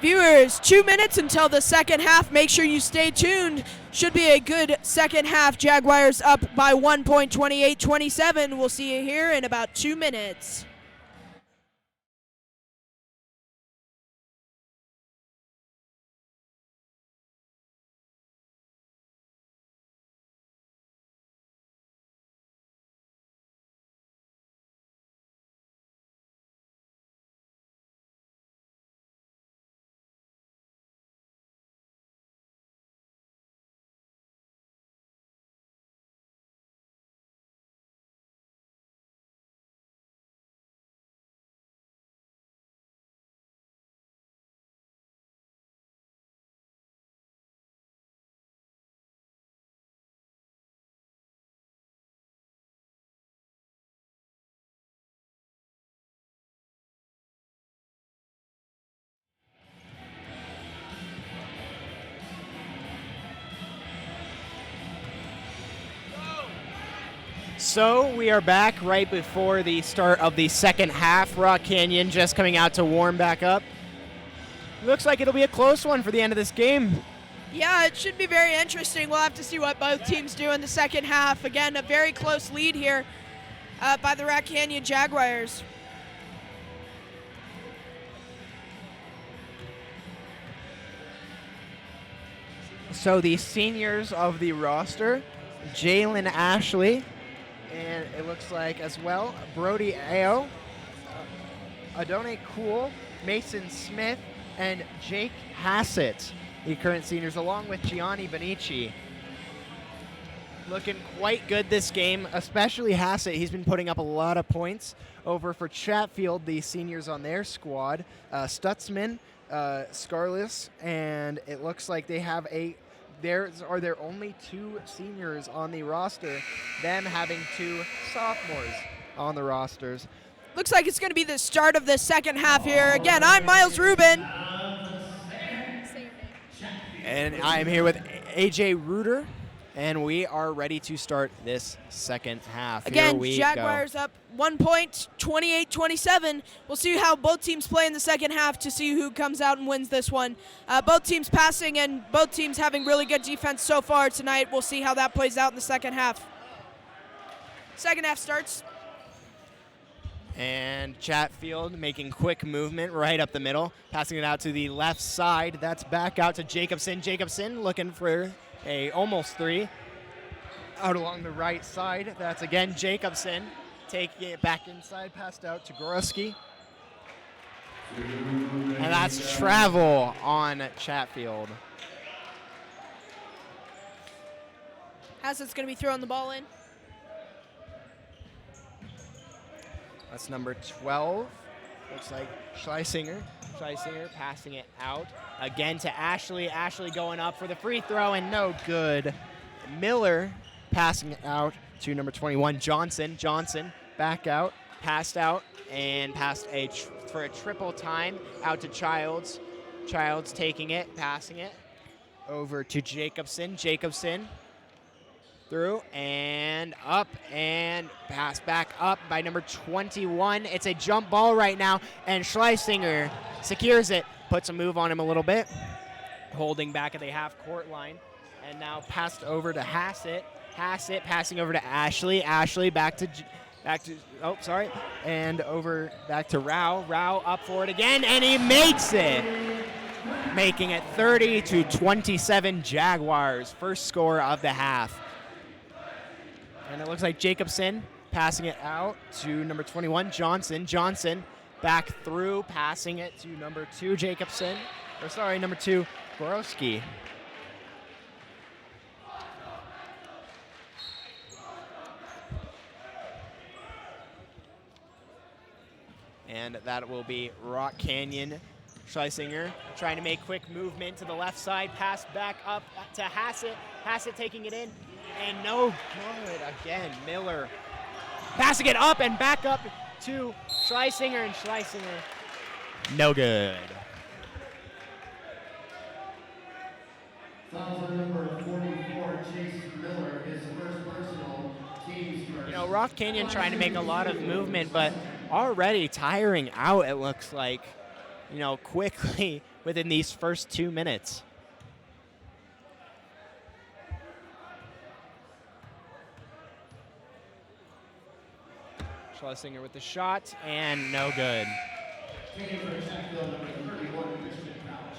Viewers, 2 minutes until the second half. Make sure you stay tuned. Should be a good second half. Jaguars up by 1 point, 28-27. We'll see you here in about 2 minutes. So we are back right before the start of the second half. Rock Canyon just coming out to warm back up. Looks like it'll be a close one for the end of this game. Yeah, it should be very interesting. We'll have to see what both teams do in the second half. Again, a very close lead here by the Rock Canyon Jaguars. So the seniors of the roster, Jalen Ashley, and it looks like as well, Brody Ao, Adone Cool, Mason Smith, and Jake Hassett, the current seniors, along with Gianni Benici. Looking quite good this game, especially Hassett. He's been putting up a lot of points over for Chatfield, the seniors on their squad. Stutzman, Scarless, and it looks like they have there are their only 2 seniors on the roster, them having 2 sophomores on the rosters. Looks like it's going to be the start of the second half here. Again, I'm Miles Rubin. And I'm here with AJ Reuter, and we are ready to start this second half. Again, Here we Jaguars go. up 1 point, 28-27. We'll see how both teams play in the second half to see who comes out and wins this one. Both teams passing and both teams having really good defense so far tonight. We'll see how that plays out in the second half. Second half starts. And Chatfield making quick movement right up the middle, passing it out to the left side. That's back out to Jacobson. Jacobson looking for a almost 3. Out along the right side. That's again Jacobson taking it back inside, passed out to Goroski. And that's travel on Chatfield. Hassett's going to be throwing the ball in. That's number 12. Looks like Schleisinger. Schleisinger passing it out. Again to Ashley. Ashley going up for the free throw and no good. Miller passing it out to number 21, Johnson. Johnson back out, passed out, and passed for a triple time out to Childs. Childs taking it, passing it over to Jacobson. Jacobson through and up and pass back up by number 21. It's a jump ball right now, and Schleisinger secures it, puts a move on him a little bit, holding back at the half-court line, and now passed over to Hassett. Hassett passing over to Ashley. Ashley back to and over back to Rao. Rao up for it again, and he makes it, making it 30-27 Jaguars. First score of the half. And it looks like Jacobson passing it out to number 21, Johnson. Johnson back through, passing it to number 2, Jacobson. Number 2, Borowski. And that will be Rock Canyon. Schleisinger trying to make quick movement to the left side. Pass back up to Hassett. Hassett taking it in. And no good again. Miller passing it up and back up to Schleisinger. And Schleisinger, no good. Foul on number 44, Chase Miller, his first personal, team's first. You know, Rock Canyon trying to make a lot of movement, but already tiring out, it looks like. quickly within these first 2 minutes. Schlesinger with the shot, and no good. Taking for Chatfield, number 31, Christian Couch.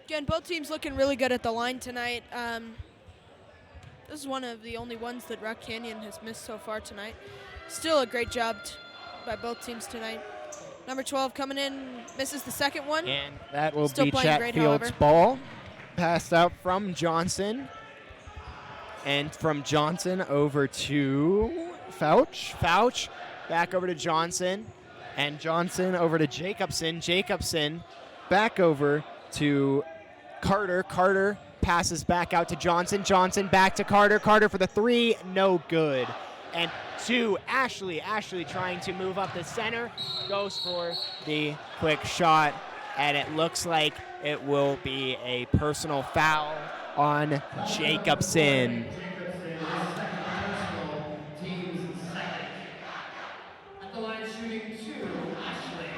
Again, both teams looking really good at the line tonight. This is one of the only ones that Rock Canyon has missed so far tonight. Still a great job by both teams tonight. Number 12 coming in, misses the second one. And that will Still be playing great, Chatfield's however. ball. Passed out from Johnson. And from Johnson over to Fouch. Fouch back over to Johnson. And Johnson over to Jacobson. Jacobson back over to Carter. Carter passes back out to Johnson. Johnson back to Carter. Carter for the three. No good. And to Ashley. Ashley trying to move up the center. Goes for the quick shot. And it looks like it will be a personal foul on Jacobson. Jacobson, his second personal, team's second. At the line shooting 2, Ashley.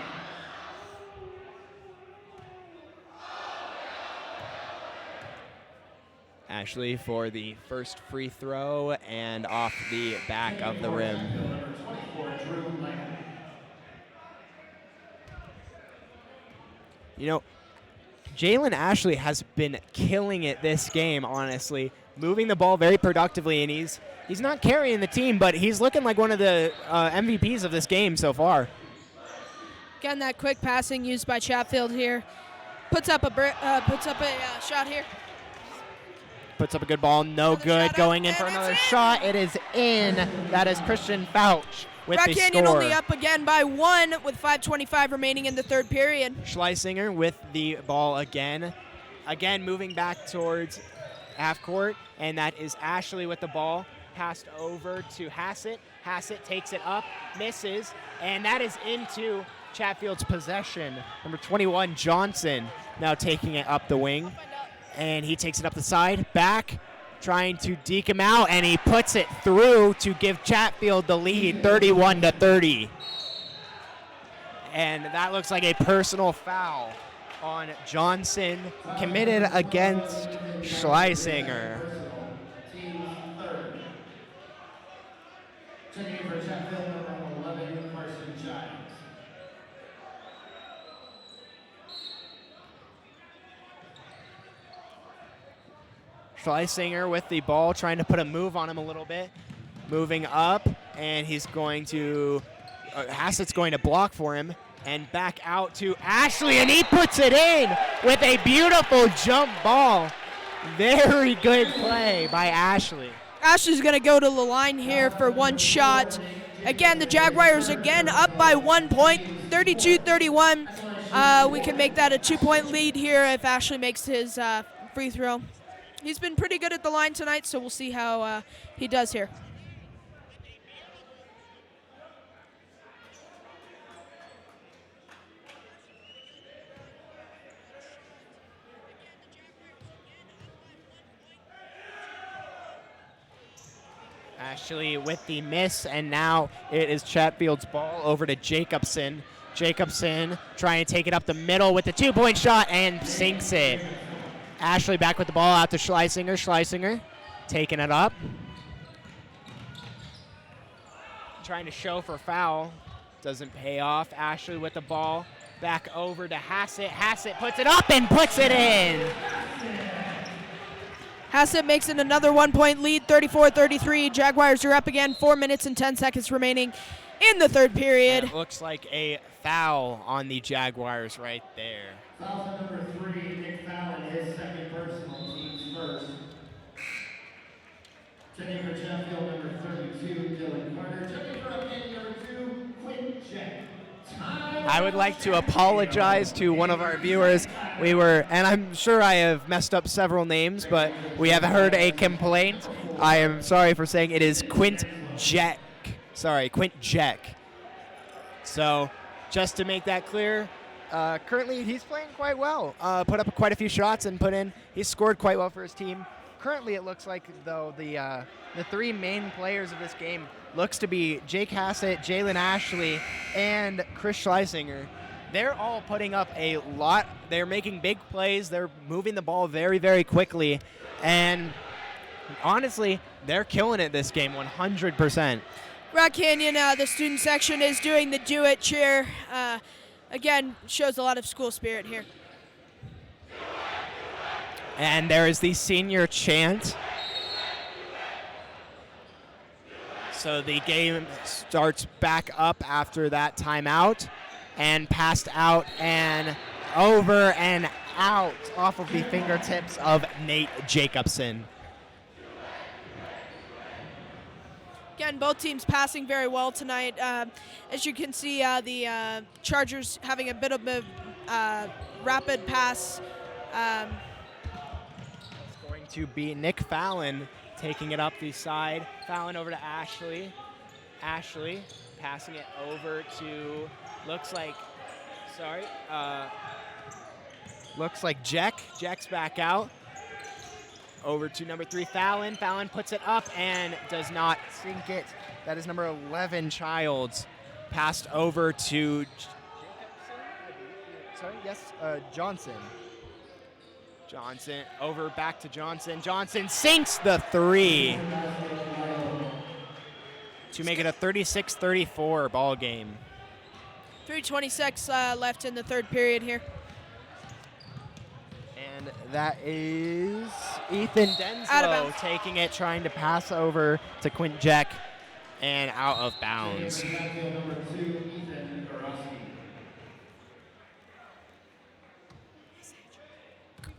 Ashley for the first free throw and off the back of the rim. Number 24, Drew Lang. Jalen Ashley has been killing it this game, honestly. Moving the ball very productively, and he's not carrying the team, but he's looking like one of the MVPs of this game so far. Again, that quick passing used by Chatfield here. Puts up a shot here. Puts up a good ball, no Another good. shot Going up, in for and it's another in. shot. It is in. That is Christian Fouch with Rock the Canyon score. only up again by 1 with 5:25 remaining in the third period. Schlesinger with the ball again. Again, moving back towards half court, and that is Ashley with the ball. Passed over to Hassett. Hassett takes it up, misses, and that is into Chatfield's possession. Number 21, Johnson, now taking it up the wing. And he takes it up the side, back, trying to deke him out, and he puts it through to give Chatfield the lead, 31-30. And that looks like a personal foul on Johnson, committed against Schlesinger. Team's third. Checking in for Chatfield, number 11, Carson Giles. Schlesinger with the ball, trying to put a move on him a little bit. Moving up, and he's going to, Hassett's going to block for him, and back out to Ashley, and he puts it in with a beautiful jump ball. Very good play by Ashley. Ashley's going to go to the line here for one shot. Again, the Jaguars again up by 1 point, 32-31. We can make that a 2-point lead here if Ashley makes his free throw. He's been pretty good at the line tonight, so we'll see how he does here. Ashley with the miss, and now it is Chatfield's ball over to Jacobson. Jacobson trying to take it up the middle with the 2-point shot and sinks it. Ashley back with the ball out to Schlesinger. Schlesinger taking it up. Trying to show for foul. Doesn't pay off. Ashley with the ball back over to Hassett. Hassett puts it up and puts it in. Hassett makes it another 1-point lead, 34-33. Jaguars are up again, 4 minutes and 10 seconds remaining in the third period. It looks like a foul on the Jaguars right there. Foul on number 3, Nick Fallon, his second personal, team's first. Checking for Chatfield, number 32, Dylan Carter. Checking for Canyon, number 2, Quinn Jack. I would like to apologize to one of our viewers. And I'm sure I have messed up several names, but we have heard a complaint. I am sorry for saying it is Quint Jack. Sorry, Quint Jack. So, just to make that clear, currently he's playing quite well. Put up quite a few shots and he's scored quite well for his team. currently it looks like, though, the three main players of this game looks to be Jake Hassett, Jalen Ashley, and Chris Schleisinger. They're all putting up a lot. They're making big plays. They're moving the ball very, very quickly. And honestly, they're killing it this game 100%. Rock Canyon, the student section is doing the Do It cheer. Again, shows a lot of school spirit here. And there is the senior chant. So the game starts back up after that timeout. And passed out and over and out off of the fingertips of Nate Jacobson. Again, both teams passing very well tonight. As you can see, the Chargers having a bit of a rapid pass. It's going to be Nick Fallon taking it up the side. Fallon over to Ashley. Ashley passing it over to, looks like Jack. Jack's back out. Over to number 3, Fallon. Fallon puts it up and does not sink it. That is number 11, Childs. Passed over to Johnson. Johnson over back to Johnson. Johnson sinks the 3 to make it a 36-34 ball game. 3:26 left in the third period here. And that is Ethan Denslow taking it, trying to pass over to Quint Jack, and out of bounds.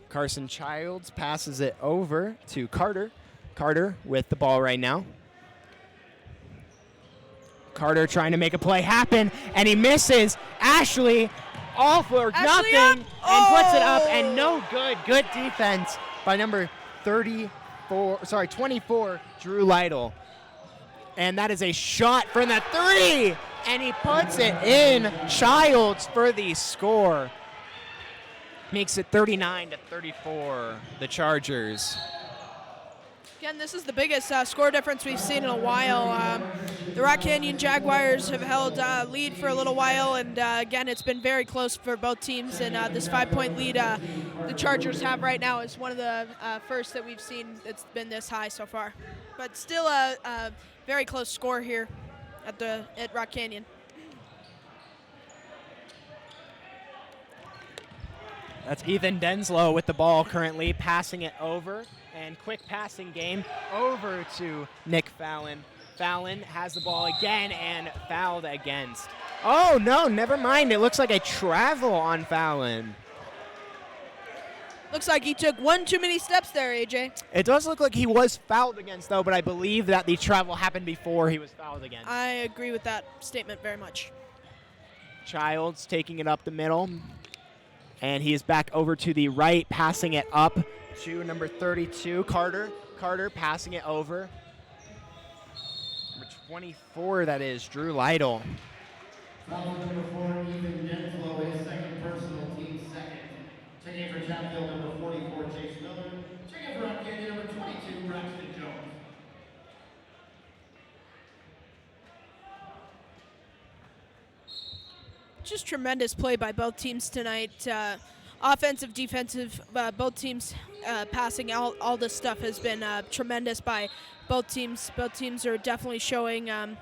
Carson Childs passes it over to Carter. Carter with the ball right now. Carter trying to make a play happen, and he misses. Ashley, all for nothing, and puts it up, and no good. Good defense by number 24, Drew Lytle. And that is a shot from the 3, and he puts it in. Childs for the score. Makes it 39-34, the Chargers. Again, this is the biggest score difference we've seen in a while. The Rock Canyon Jaguars have held lead for a little while, and again, it's been very close for both teams. And this 5-point lead the Chargers have right now is one of the first that we've seen that's been this high so far. But still a very close score here at Rock Canyon. That's Ethan Denslow with the ball currently, passing it over. And quick passing game over to Nick Fallon. Fallon has the ball again and fouled against. Oh, no, never mind. It looks like a travel on Fallon. Looks like he took one too many steps there, AJ. It does look like he was fouled against, though, but I believe that the travel happened before he was fouled against. I agree with that statement very much. Childs taking it up the middle. And he is back over to the right, passing it up to number 32, Carter. Carter passing it over. Number 24, that is, Drew Lytle. Foul number 4, Ethan Denslow, his second personal, team second. Checking for Chatfield, number 44, Chase Miller. Checking for Rock Canyon, number 22, Braxton Jones. Just tremendous play by both teams tonight. Offensive, defensive, both teams passing out. All this stuff has been tremendous by both teams. Both teams are definitely showing their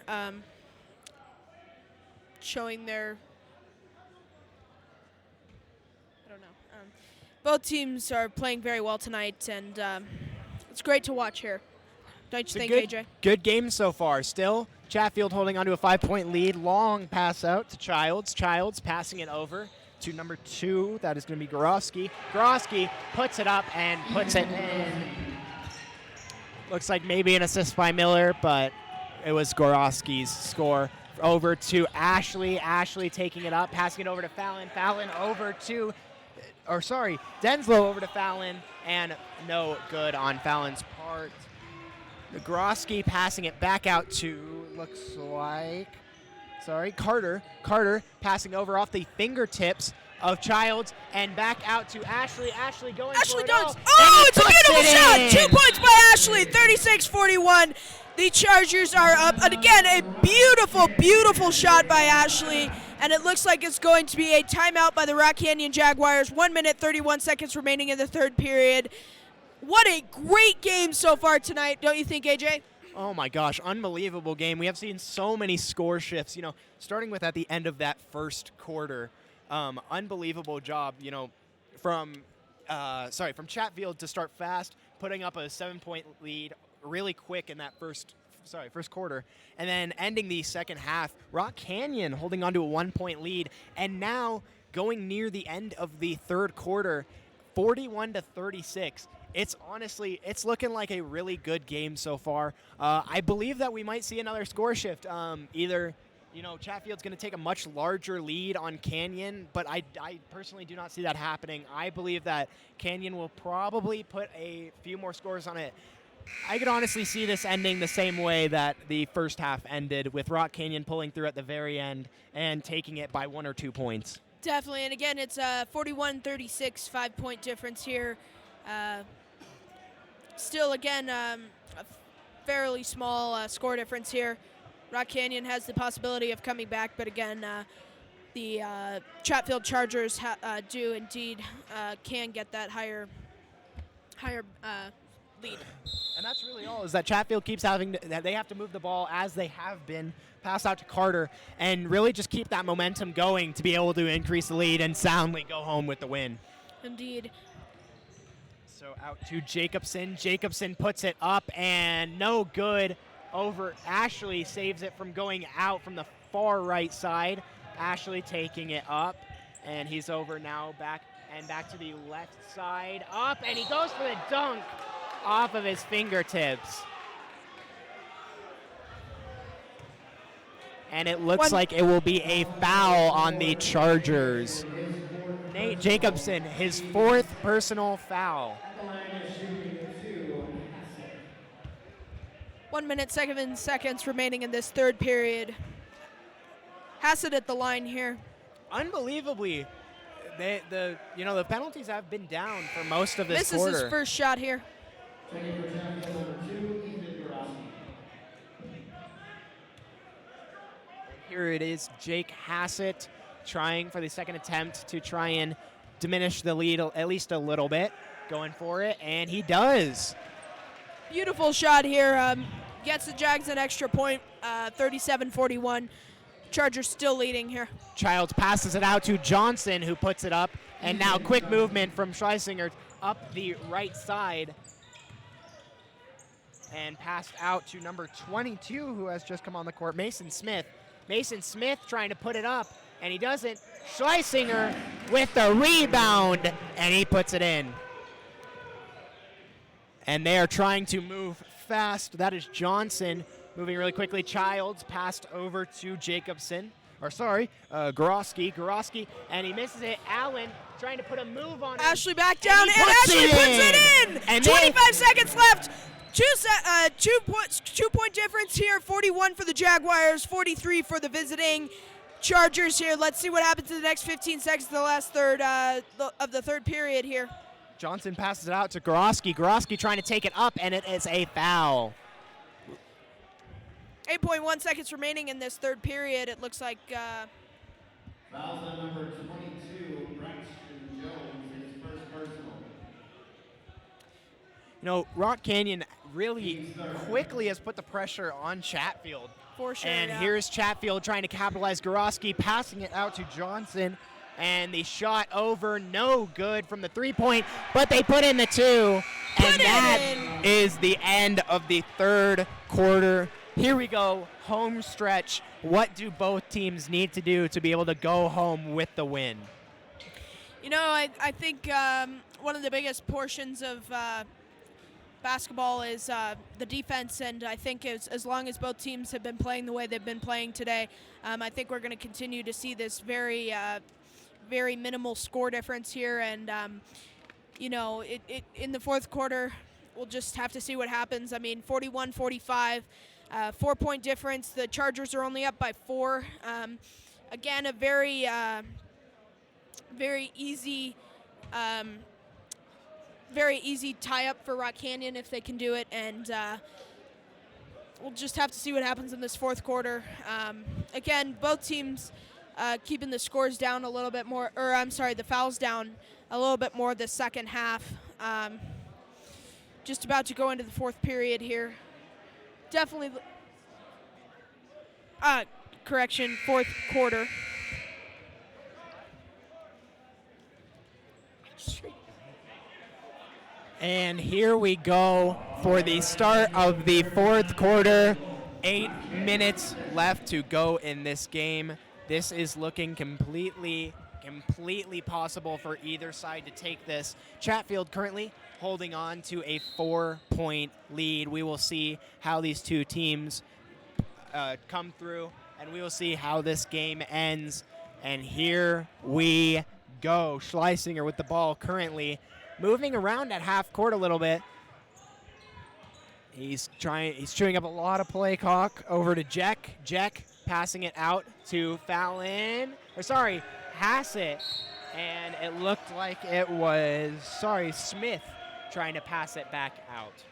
I don't know. Both teams are playing very well tonight, and it's great to watch here. Don't you think, AJ? Good game so far. Still, Chatfield holding on to a 5-point lead. Long pass out to Childs. Childs passing it over to number 2. That is going to be Gorowski. Gorowski puts it up and puts it in. Looks like maybe an assist by Miller, but it was Gorowski's score. Over to Ashley. Ashley taking it up, passing it over to Fallon. Fallon over to, Denslow over to Fallon, and no good on Fallon's part. Gorowski passing it back out to, Carter. Carter passing over off the fingertips of Childs, and back out to Ashley. Ashley going Ashley for it dunks. all, Oh, and it's a puts beautiful it shot. in. 2 points by Ashley, 36-41. The Chargers are up. And again, a beautiful, beautiful shot by Ashley. And it looks like it's going to be a timeout by the Rock Canyon Jaguars. 1 minute, 31 seconds remaining in the third period. What a great game so far tonight, don't you think, AJ? Oh my gosh, unbelievable game. We have seen so many score shifts, starting with at the end of that first quarter. Unbelievable job, from Chatfield to start fast, putting up a 7-point lead really quick in that first quarter, and then ending the second half. Rock Canyon holding on to a 1-point lead, and now going near the end of the third quarter, 41-36. It's looking like a really good game so far. I believe that we might see another score shift. Either Chatfield's going to take a much larger lead on Canyon, but I personally do not see that happening. I believe that Canyon will probably put a few more scores on it. I could honestly see this ending the same way that the first half ended, with Rock Canyon pulling through at the very end and taking it by 1 or 2 points. Definitely, and again, it's a 41-36 5-point difference here. Still, again, a fairly small score difference here. Rock Canyon has the possibility of coming back, but again, the Chatfield Chargers do indeed can get that higher lead. And that's really all, is that Chatfield keeps they have to move the ball as they have been, pass out to Carter, and really just keep that momentum going to be able to increase the lead and soundly go home with the win. Indeed. So out to Jacobson. Jacobson puts it up, and no good. Over Ashley saves it from going out from the far right side. Ashley taking it up, and he's over now back to the left side. Up, and he goes for the dunk off of his fingertips. And it looks like it will be a foul on the Chargers. Nate Jacobson, his 4th personal foul. 1 minute, 7 seconds remaining in this third period. Hassett at the line here. Unbelievably, the penalties have been down for most of this quarter. This is his first shot here. Here it is, Jake Hassett trying for the second attempt to try and diminish the lead at least a little bit. Going for it, and he does. Beautiful shot here. Gets the Jags an extra point, 37-41. Chargers still leading here. Childs passes it out to Johnson, who puts it up. And now quick movement from Schleisinger up the right side. And passed out to number 22, who has just come on the court, Mason Smith. Mason Smith trying to put it up, and he doesn't. Schleisinger with the rebound, and he puts it in. And they are trying to move fast. That is Johnson moving really quickly. Childs passed over to Jacobson. Gorosky, and he misses it. Allen trying to put a move on it. Ashley back down, and Ashley puts it in! And 25 seconds left. 2-point difference here. 41 for the Jaguars, 43 for the visiting Chargers here. Let's see what happens in the next 15 seconds of the last third of the third period here. Johnson passes it out to Gorosky. Gorosky trying to take it up, and it is a foul. 8.1 seconds remaining in this third period. It looks like Fouls on number 22, Braxton Jones, his first personal. Rock Canyon really quickly has put the pressure on Chatfield. For sure, And here's Chatfield trying to capitalize. Gorosky passing it out to Johnson. And the shot over, no good from the 3-point, but they put in the 2. And that is the end of the third quarter. Here we go, home stretch. What do both teams need to do to be able to go home with the win? I think one of the biggest portions of basketball is the defense, and I think as long as both teams have been playing the way they've been playing today, I think we're going to continue to see this very minimal score difference here, and in the fourth quarter, we'll just have to see what happens. 41-45, 4-point difference. The Chargers are only up by 4. Again, a very very easy, um, very easy tie-up for Rock Canyon if they can do it, and we'll just have to see what happens in this fourth quarter. Again, both teams keeping the scores down a little bit more, or I'm sorry, the fouls down a little bit more the second half. Just about to go into the fourth period here. Definitely, correction, fourth quarter. And here we go for the start of the fourth quarter. 8 minutes left to go in this game. This is looking completely possible for either side to take this. Chatfield currently holding on to a 4-point lead. We will see how these two teams come through, and we will see how this game ends. And here we go. Schleisinger with the ball currently moving around at half court a little bit. He's chewing up a lot of play clock. Over to Jack. Jack passing it out to Hassett. And it looked like it was, Smith trying to pass it back out.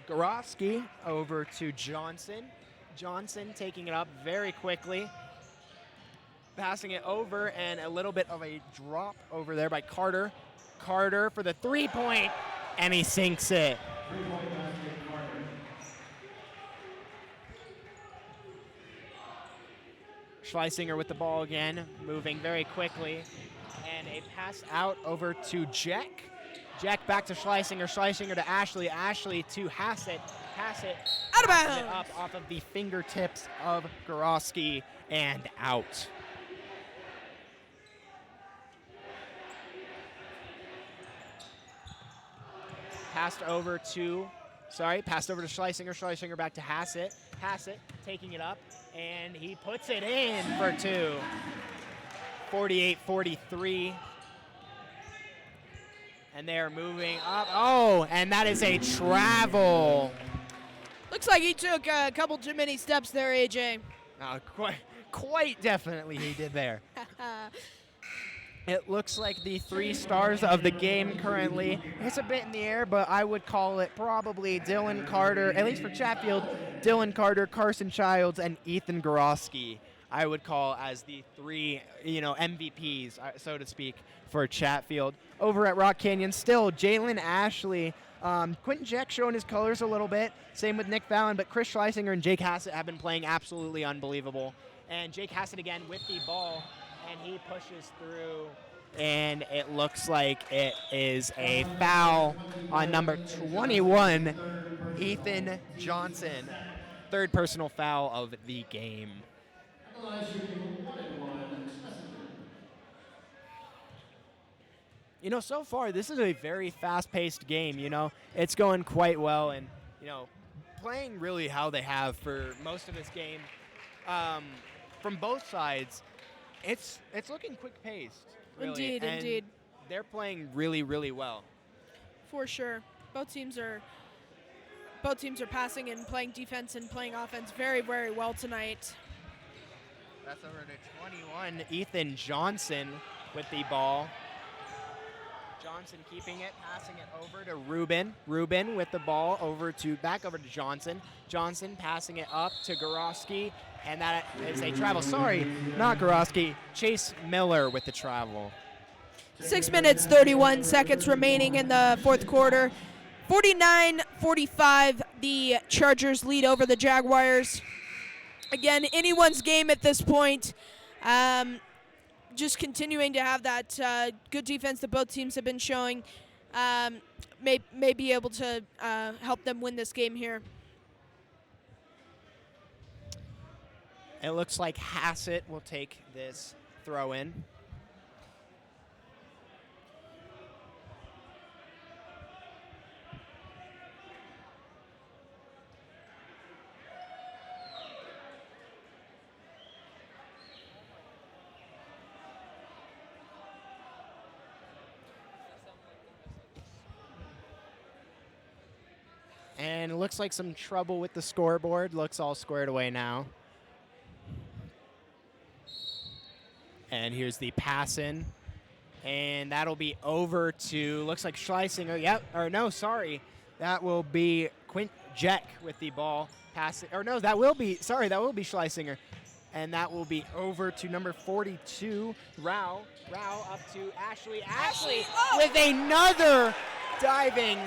Gorofsky over to Johnson. Johnson taking it up very quickly. Passing it over, and a little bit of a drop over there by Carter. Carter for the 3-point, and he sinks it. Schleisinger with the ball again, moving very quickly. And a pass out over to Jack. Jack back to Schleisinger. Schleisinger to Ashley. Ashley to Hassett. Hassett Out of passes it bounds. up off of the fingertips of Gorofsky and out. Passed over to Schleisinger. Schleisinger back to Hassett. Hassett taking it up, and he puts it in for two. 48-43. And they're moving up. Oh, and that is a travel. Looks like he took a couple too many steps there, AJ. Quite definitely he did there. It looks like the three stars of the game currently. It's a bit in the air, but I would call it probably Dylan Carter, at least for Chatfield, Dylan Carter, Carson Childs, and Ethan Gorofsky, I would call as the three, MVPs, so to speak, for Chatfield. Over at Rock Canyon, still Jalen Ashley. Quentin Jack showing his colors a little bit. Same with Nick Fallon, but Chris Schleisinger and Jake Hassett have been playing absolutely unbelievable. And Jake Hassett again with the ball, and he pushes through, and it looks like it is a foul on number 21, Ethan Johnson. Third personal foul of the game. So far, this is a very fast-paced game, It's going quite well, and, playing really how they have for most of this game. From both sides, it's looking quick-paced, really. Indeed. They're playing really, really well. For sure. Both teams are passing and playing defense and playing offense very, very well tonight. That's over to 21, Ethan Johnson with the ball. Johnson keeping it, passing it over to Ruben. Ruben with the ball back over to Johnson. Johnson passing it up to Gorofsky, and that is a travel. Sorry, not Gorofsky. Chase Miller with the travel. 6 minutes, 31 seconds remaining in the fourth quarter. 49-45, the Chargers lead over the Jaguars. Again, anyone's game at this point. Just continuing to have that good defense that both teams have been showing may be able to help them win this game here. It looks like Hassett will take this throw in. And it looks like some trouble with the scoreboard. Looks all squared away now. And here's the pass in. And that'll be over to, looks like Schleisinger. Yep, or no, sorry. That will be Quint Jack with the ball. Passing, or no, that will be Schleisinger. And that will be over to number 42, Rao. Rao up to Ashley. Ashley with another diving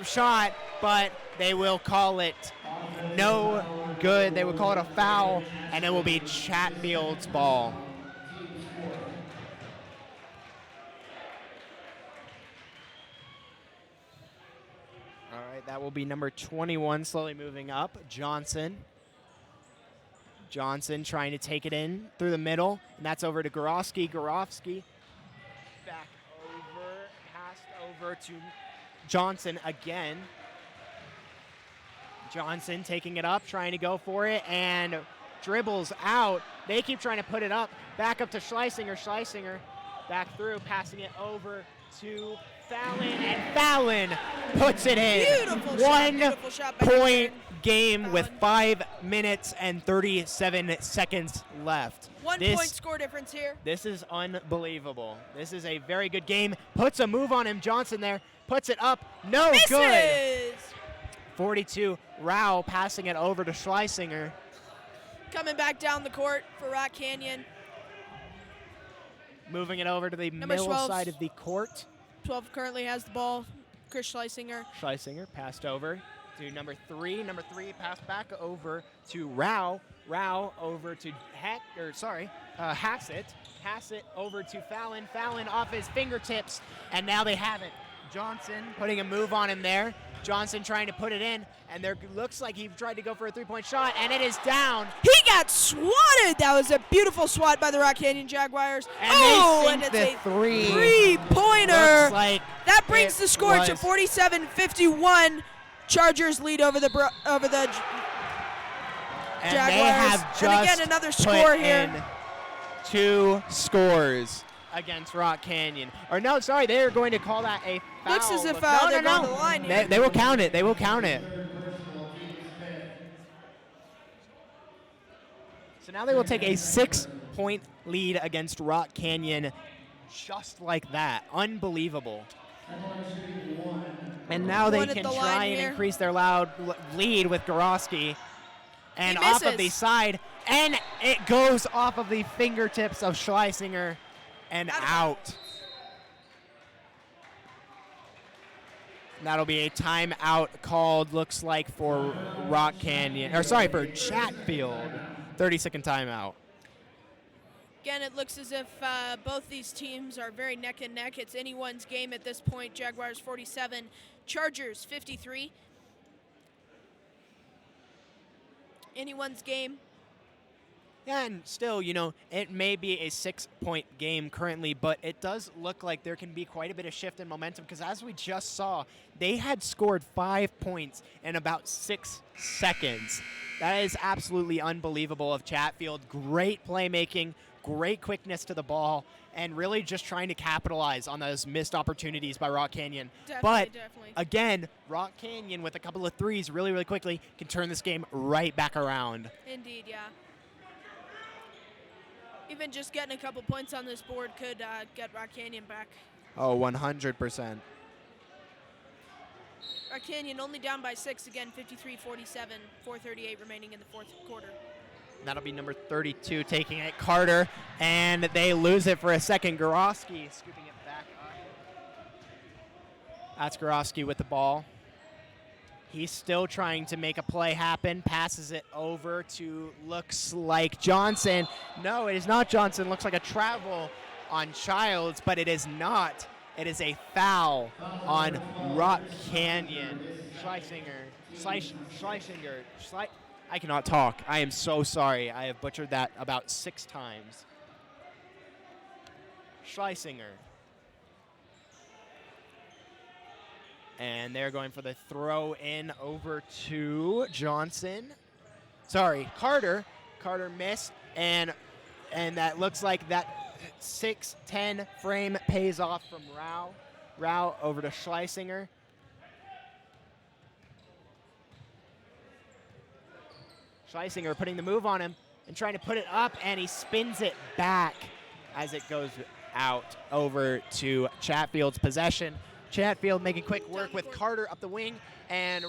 shot, but they will call it no good. They will call it a foul, and it will be Chatfield's ball. All right, that will be number 21 slowly moving up, Johnson. Johnson trying to take it in through the middle, and that's over to Gorofsky. Gorofsky back over, passed over to Johnson again. Johnson taking it up, trying to go for it, and dribbles out. They keep trying to put it up, back up to Schleisinger. Schleisinger back through, passing it over to Fallon, and Fallon puts it in. Beautiful shot by 1 point Aaron game Fallon. with 5 minutes and 37 seconds left. 1 point score difference here. This is unbelievable. This is a very good game. Puts a move on him. Johnson there. Puts it up. No Misses. good. 42. Rao passing it over to Schleisinger. Coming back down the court for Rock Canyon. Moving it over to the Number middle 12. side of the court. 12 currently has the ball. Chris Schleisinger. Schleisinger passed over to number 3. Number 3 passed back over to Rao. Rao over to Hassett. Hassett over to Fallon. Fallon off his fingertips, and now they have it. Johnson putting a move on him there. Johnson trying to put it in, and there looks like he tried to go for a 3-point shot, and it is down. He got swatted. That was a beautiful swat by the Rock Canyon Jaguars. And and they it's sink a the 3. three-pointer. Looks like That brings it the score to was. 47-51. Chargers lead over the And Jaguars. they have just And again, another put score here. in 2 scores against Rock Canyon. Or no, sorry, they are going to call that a foul. Looks as if No, they're no, going no. to the line here. They will count it. They will count it. So now they will take a 6-point lead against Rock Canyon just like that. Unbelievable. And now they One at can the line try and here. increase their lead with Gorofsky. And He off of misses. the side, and it goes off of the fingertips of Schleisinger and out. That'll be a timeout called, looks like, for Rock Canyon, or sorry, for Chatfield. 30-second timeout. Again, it looks as if both these teams are very neck and neck. It's anyone's game at this point. Jaguars 47, Chargers 53. Anyone's game. Yeah, and still, it may be a 6-point game currently, but it does look like there can be quite a bit of shift in momentum because as we just saw, they had scored 5 points in about 6 seconds. That is absolutely unbelievable of Chatfield. Great playmaking, great quickness to the ball, and really just trying to capitalize on those missed opportunities by Rock Canyon. But again, Rock Canyon with a couple of threes really, really quickly can turn this game right back around. Indeed, yeah. Even just getting a couple points on this board could get Rock Canyon back. Oh, 100%. Rock Canyon only down by 6 again, 53-47, 4:38 remaining in the fourth quarter. That'll be number 32 taking it, Carter, and they lose it for a second. Gorofsky scooping it back up. That's Gorofsky with the ball. He's still trying to make a play happen, passes it over to, looks like Johnson. No, it is not Johnson. Looks like a travel on Childs, but it is not. It is a foul on Rock Canyon. Schleisinger. I cannot talk. I am so sorry. I have butchered that about 6 times. Schleisinger. And they're going for the throw in over to Johnson. Sorry, Carter. Carter missed, and that looks like that 6-10 frame pays off from Rao. Rao over to Schleisinger. Schleisinger putting the move on him and trying to put it up, and he spins it back. as it goes out over to Chatfield's possession. Chatfield making quick work with Carter up the wing, and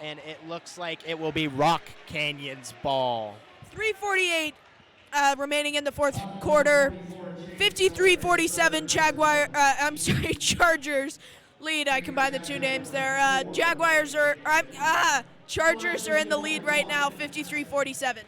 it looks like it will be Rock Canyon's ball. 3:48 remaining in the fourth quarter. 53-47 Chargers lead. I combined the two names there. Chargers are in the lead right now, 53-47.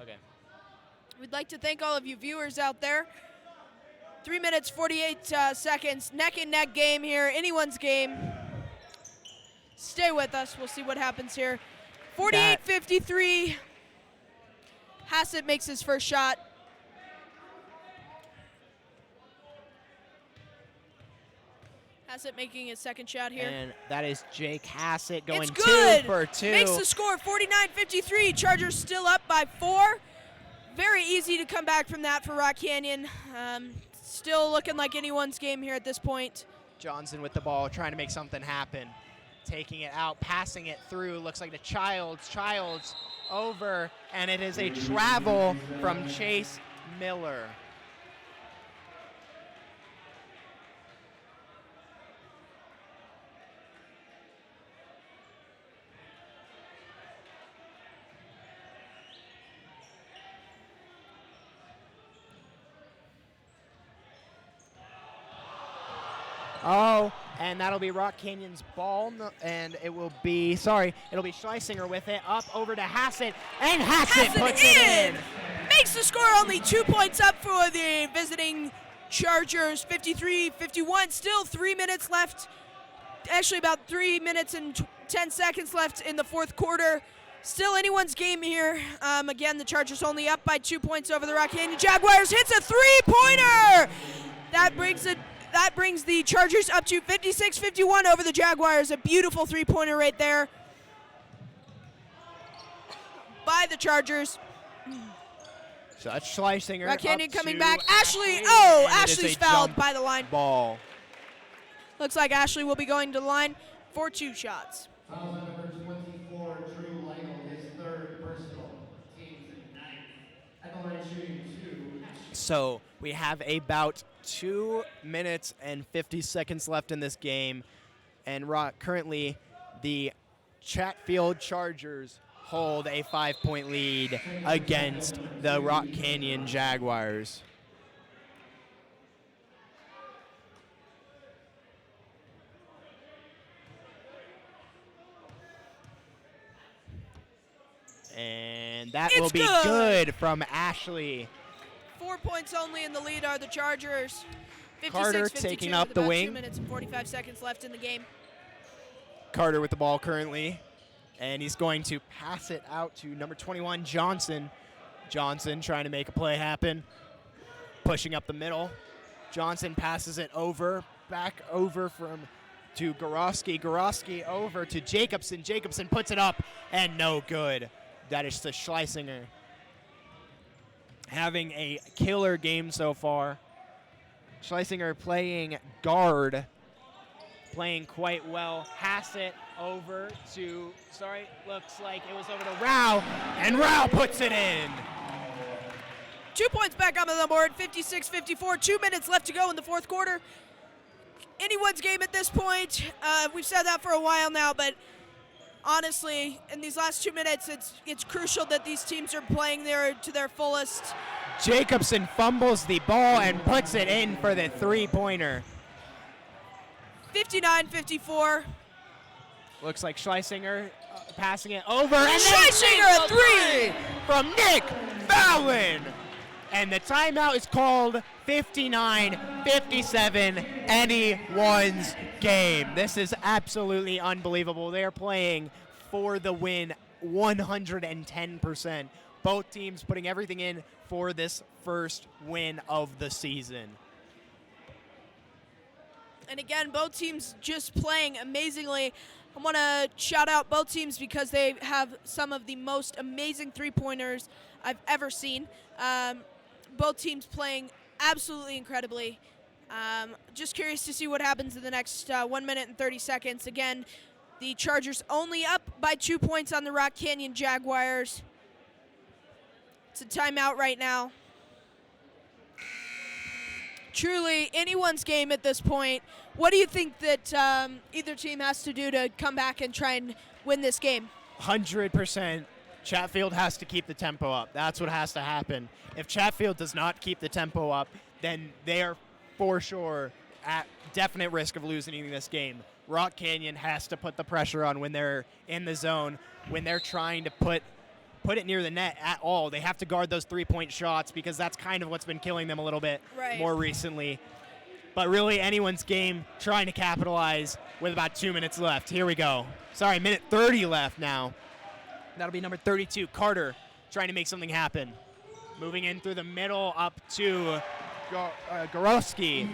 Okay. We'd like to thank all of you viewers out there. 3 minutes, 48 seconds, neck and neck game here, anyone's game. Stay with us, we'll see what happens here. 48-53, Hassett makes his first shot. Hassett making his second shot here. And that is Jake Hassett going It's good. 2 for 2. Makes the score 49-53. Chargers still up by 4. Very easy to come back from that for Rock Canyon. Still looking like anyone's game here at this point. Johnson with the ball, trying to make something happen. Taking it out, passing it through. Looks like the Childs over, and it is a travel from Chase Miller. Oh, and that'll be Rock Canyon's ball, and it'll be Schleisinger with it, up over to Hassett, and Hassett puts it in! Makes the score only 2 points up for the visiting Chargers, 53-51, still 3 minutes left, actually about 3 minutes and 10 seconds left in the fourth quarter. Still anyone's game here. Again, the Chargers only up by 2 points over the Rock Canyon Jaguars, hits a three-pointer! That brings the Chargers up to 56-51 over the Jaguars. A beautiful three-pointer right there by the Chargers. So that's Schleisinger. Rock Canyon coming back. Ashley. Ashley's fouled by the line. Ball. Looks like Ashley will be going to the line for 2 shots. Foul on number 24, Drew Lytle, his third personal, team's ninth. At the line shooting 2. So we have about 2 minutes and 50 seconds left in this game, and currently the Chatfield Chargers hold a 5-point lead against the Rock Canyon Jaguars. And that will be good from Ashley. 4 points only in the lead are the Chargers. Carter taking up the wing. 2 minutes and 45 seconds left in the game. Carter with the ball currently, and he's going to pass it out to number 21, Johnson. Johnson trying to make a play happen, pushing up the middle. Johnson passes it over, back over to Gorosky. Gorosky over to Jacobson. Jacobson puts it up, and no good. That is to Schleisinger. Having a killer game so far. Schleisinger playing guard, playing quite well. Hassett over to, looks like it was over to Rao, and Rao puts it in. 2 points back up on the board, 56-54, 2 minutes left to go in the fourth quarter. Anyone's game at this point. We've said that for a while now, but honestly, in these last 2 minutes, it's crucial that these teams are playing to their fullest. Jacobson fumbles the ball and puts it in for the three-pointer. 59-54. Looks like Schleisinger passing it over. And Schleisinger a three from Nick Fallon. And the timeout is called 59-57, anyone's game. This is absolutely unbelievable. They're playing for the win 110%. Both teams putting everything in for this first win of the season. And again, both teams just playing amazingly. I want to shout out both teams because they have some of the most amazing three-pointers I've ever seen. Both teams playing absolutely incredibly. Just curious to see what happens in the next 1 minute and 30 seconds. Again, the Chargers only up by 2 points on the Rock Canyon Jaguars. It's a timeout right now. Truly anyone's game at this point. What do you think that either team has to do to come back and try and win this game? 100%. Chatfield has to keep the tempo up. That's what has to happen. If Chatfield does not keep the tempo up, then they are for sure at definite risk of losing this game. Rock Canyon has to put the pressure on when they're in the zone, when they're trying to put it near the net at all. They have to guard those three-point shots because that's kind of what's been killing them a little bit more recently. But really anyone's game trying to capitalize with about 2 minutes left. Here we go. Sorry, minute 30 left now. That'll be number 32, Carter, trying to make something happen. Moving in through the middle up to Gorowski.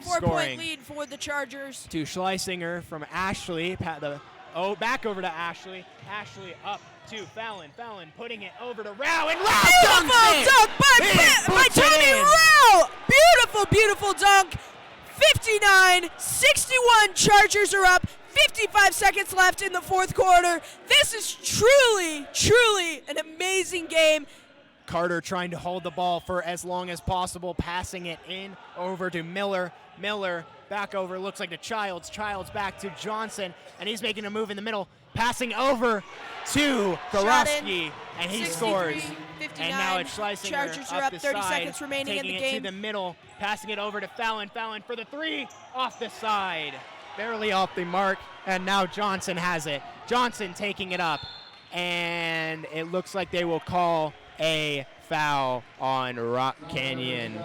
4-point lead for the Chargers. To Schleisinger from Ashley. Back over to Ashley. Ashley up to Fallon. Fallon putting it over to Rao. And Rao dunks dunk by Tommy Rao. Beautiful, beautiful dunk. 59-61. Chargers are up. 55 seconds left in the fourth quarter. This is truly, truly an amazing game. Carter trying to hold the ball for as long as possible, passing it in over to Miller. Miller back over, looks like to Childs. Childs back to Johnson, and he's making a move in the middle, passing over to Gorowski, and he scores. 59. And now it's Schleisinger. Chargers are up, the 30 side, seconds remaining in the taking game. it to the middle, passing it over to Fallon. Fallon for the three, off the side. Barely off the mark, and now Johnson has it. Johnson taking it up, and it looks like they will call a foul on Rock Canyon.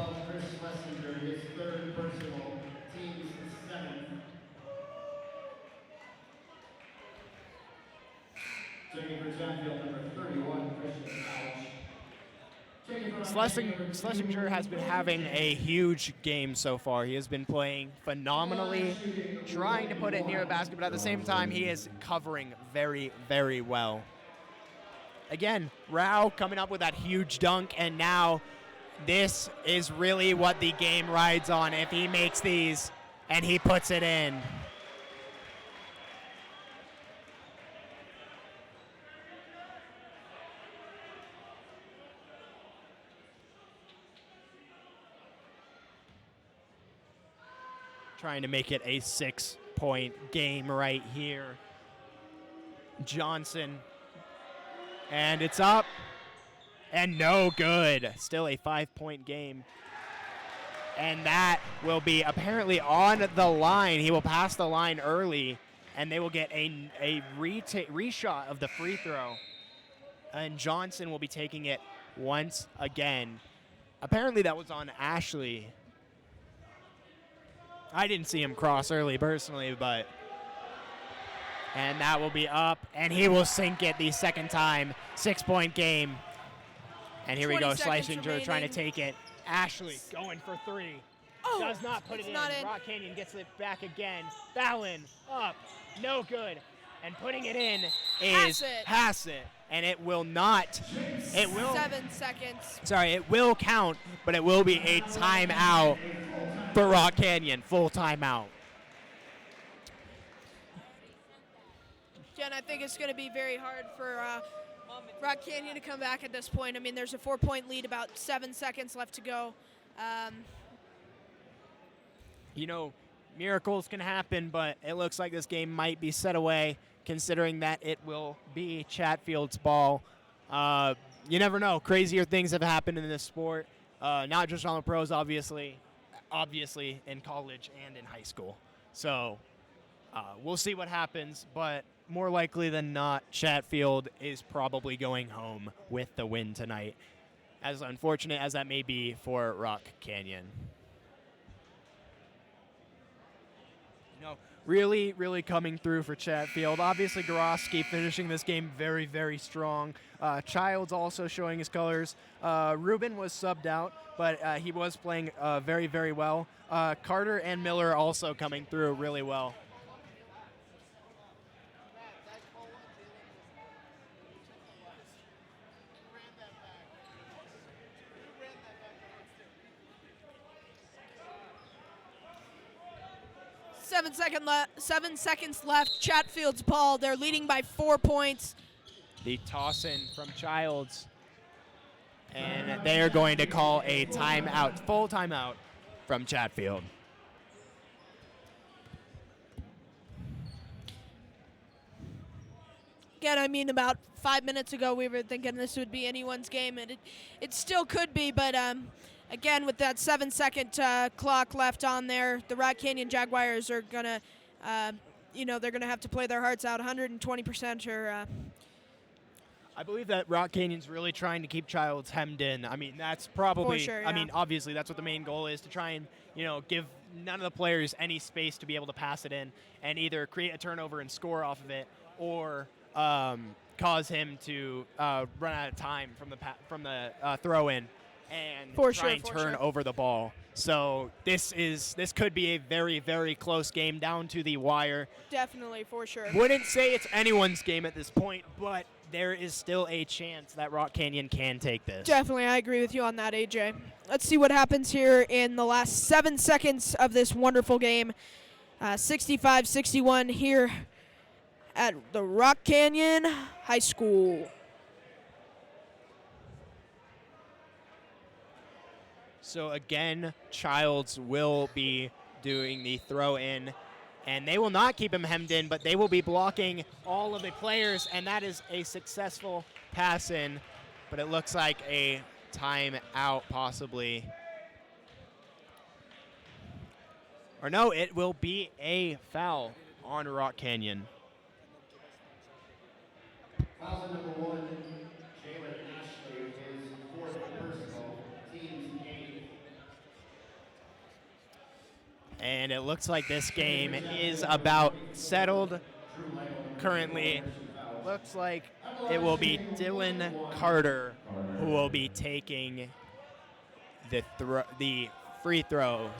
Schlesinger has been having a huge game so far. He has been playing phenomenally, trying to put it near the basket, but at the same time, he is covering very, very well. Again, Rao coming up with that huge dunk, and now this is really what the game rides on. If he makes these and he puts it in. Trying to make it a 6-point game right here. Johnson. And it's up. And no good. Still a 5-point game. And that will be apparently on the line. He will pass the line early, and they will get a reshot of the free throw. And Johnson will be taking it once again. Apparently that was on Ashley. I didn't see him cross early personally, but... And that will be up, and he will sink it the second time. 6-point game. And here we go, Schlesinger trying to take it. Ashley going for three. Oh, does not put it in. Rock Canyon gets it back again. Fallon up, no good. And putting it in is Hassett. And it will not. It will. 7 seconds. Sorry, it will count, but it will be a timeout for Rock Canyon. Full timeout. Jen, I think it's going to be very hard for Rock Canyon to come back at this point. I mean, there's a 4-point lead, about 7 seconds left to go. You know, miracles can happen, but it looks like this game might be set away, considering that it will be Chatfield's ball. You never know. Crazier things have happened in this sport, not just on the pros, obviously in college and in high school. So we'll see what happens, but more likely than not, Chatfield is probably going home with the win tonight, as unfortunate as that may be for Rock Canyon. You know, really, really coming through for Chatfield. Obviously, Gorowski finishing this game very, very strong. Childs also showing his colors. Rubin was subbed out, but he was playing very, very well. Carter and Miller also coming through really well. 7 seconds left. Chatfield's ball. They're leading by 4 points. The toss in from Childs. And they are going to call a timeout, full timeout from Chatfield. Again, I mean, about 5 minutes ago, we were thinking this would be anyone's game, and it still could be, but again, with that 7-second clock left on there, the Rock Canyon Jaguars are going to, they're going to have to play their hearts out 120% or... I believe that Rock Canyon's really trying to keep Childs hemmed in. I mean, that's probably, For sure, yeah. I mean, obviously that's what the main goal is, to try and, give none of the players any space to be able to pass it in and either create a turnover and score off of it or cause him to run out of time from the throw in and try and turn over the ball. So this could be a very, very close game down to the wire. Definitely, for sure. Wouldn't say it's anyone's game at this point, but there is still a chance that Rock Canyon can take this. Definitely, I agree with you on that, AJ. Let's see what happens here in the last 7 seconds of this wonderful game. 65-61 here at the Rock Canyon High School. So again, Childs will be doing the throw in, and they will not keep him hemmed in, but they will be blocking all of the players, and that is a successful pass in, but it looks like a timeout possibly. Or no, it will be a foul on Rock Canyon. Foul number 1, Jalen Ashley, his 4th personal, team's 8th. And it looks like this game is about settled currently. Looks like it will be Dylan Carter who will be taking the free throw,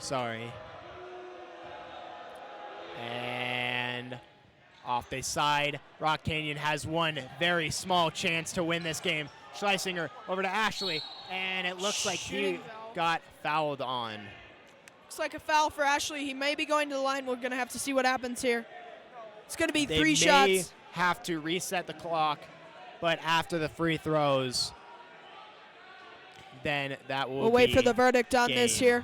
And off the side, Rock Canyon has one very small chance to win this game. Schlesinger over to Ashley, and it looks like he got fouled on. Looks like a foul for Ashley. He may be going to the line. We're going to have to see what happens here. It's going to be 3 shots. They may have to reset the clock, but after the free throws, then that will We'll wait for the verdict on this here.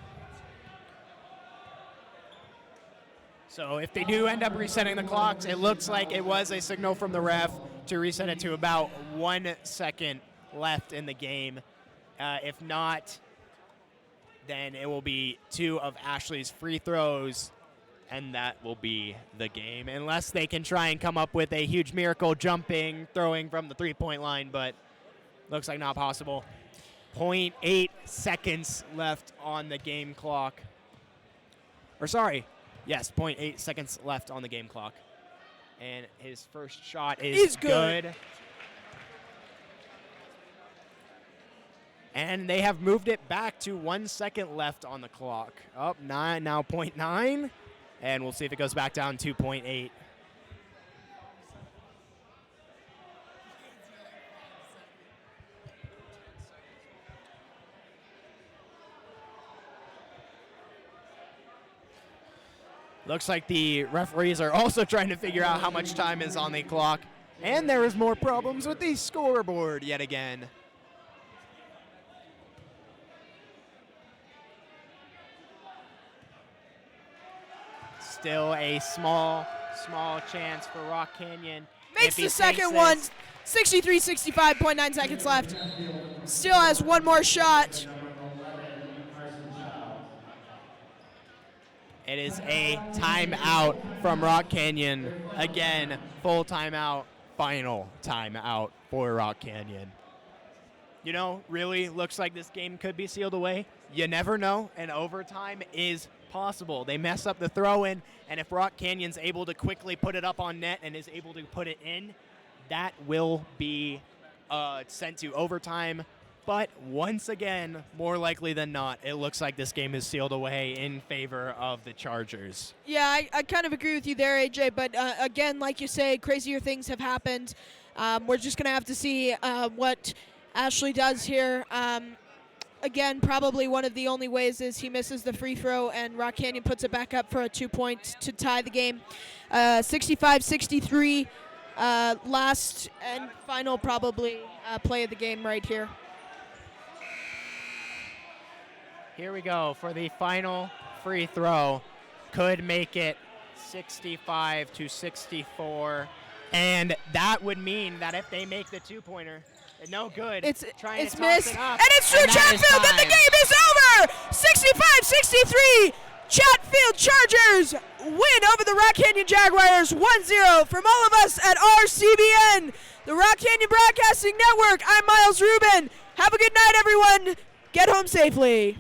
So if they do end up resetting the clocks, it looks like it was a signal from the ref to reset it to about 1 second left in the game. If not, then it will be 2 of Ashley's free throws, and that will be the game. Unless they can try and come up with a huge miracle jumping, throwing from the three-point line, but looks like not possible. 0.8 seconds left on the game clock. Yes, 0.8 seconds left on the game clock. And his first shot is good. And they have moved it back to 1 second left on the clock. Up 9, now 0.9. And we'll see if it goes back down to 0.8. Looks like the referees are also trying to figure out how much time is on the clock. And there is more problems with the scoreboard yet again. Still a small chance for Rock Canyon. Makes the second one. 63-65, 0.9 seconds left. Still has one more shot. It is a timeout from Rock Canyon. Again, full timeout, final timeout for Rock Canyon. You know, really looks like this game could be sealed away. You never know, and overtime is possible. They mess up the throw-in, and if Rock Canyon's able to quickly put it up on net and is able to put it in, that will be sent to overtime. But once again, more likely than not, it looks like this game is sealed away in favor of the Chargers. Yeah, I kind of agree with you there, AJ. But again, like you say, crazier things have happened. We're just going to have to see what Ashley does here. again, probably one of the only ways is he misses the free throw, and Rock Canyon puts it back up for a 2-point to tie the game. 65-63, last and final probably play of the game right here. Here we go for the final free throw. Could make it 65-64. And that would mean that if they make the two-pointer, no good. It's trying to missed, toss it up, and it's Drew Chatfield, and the game is over! 65-63, Chatfield Chargers win over the Rock Canyon Jaguars 1-0. From all of us at RCBN, the Rock Canyon Broadcasting Network, I'm Miles Rubin. Have a good night, everyone. Get home safely.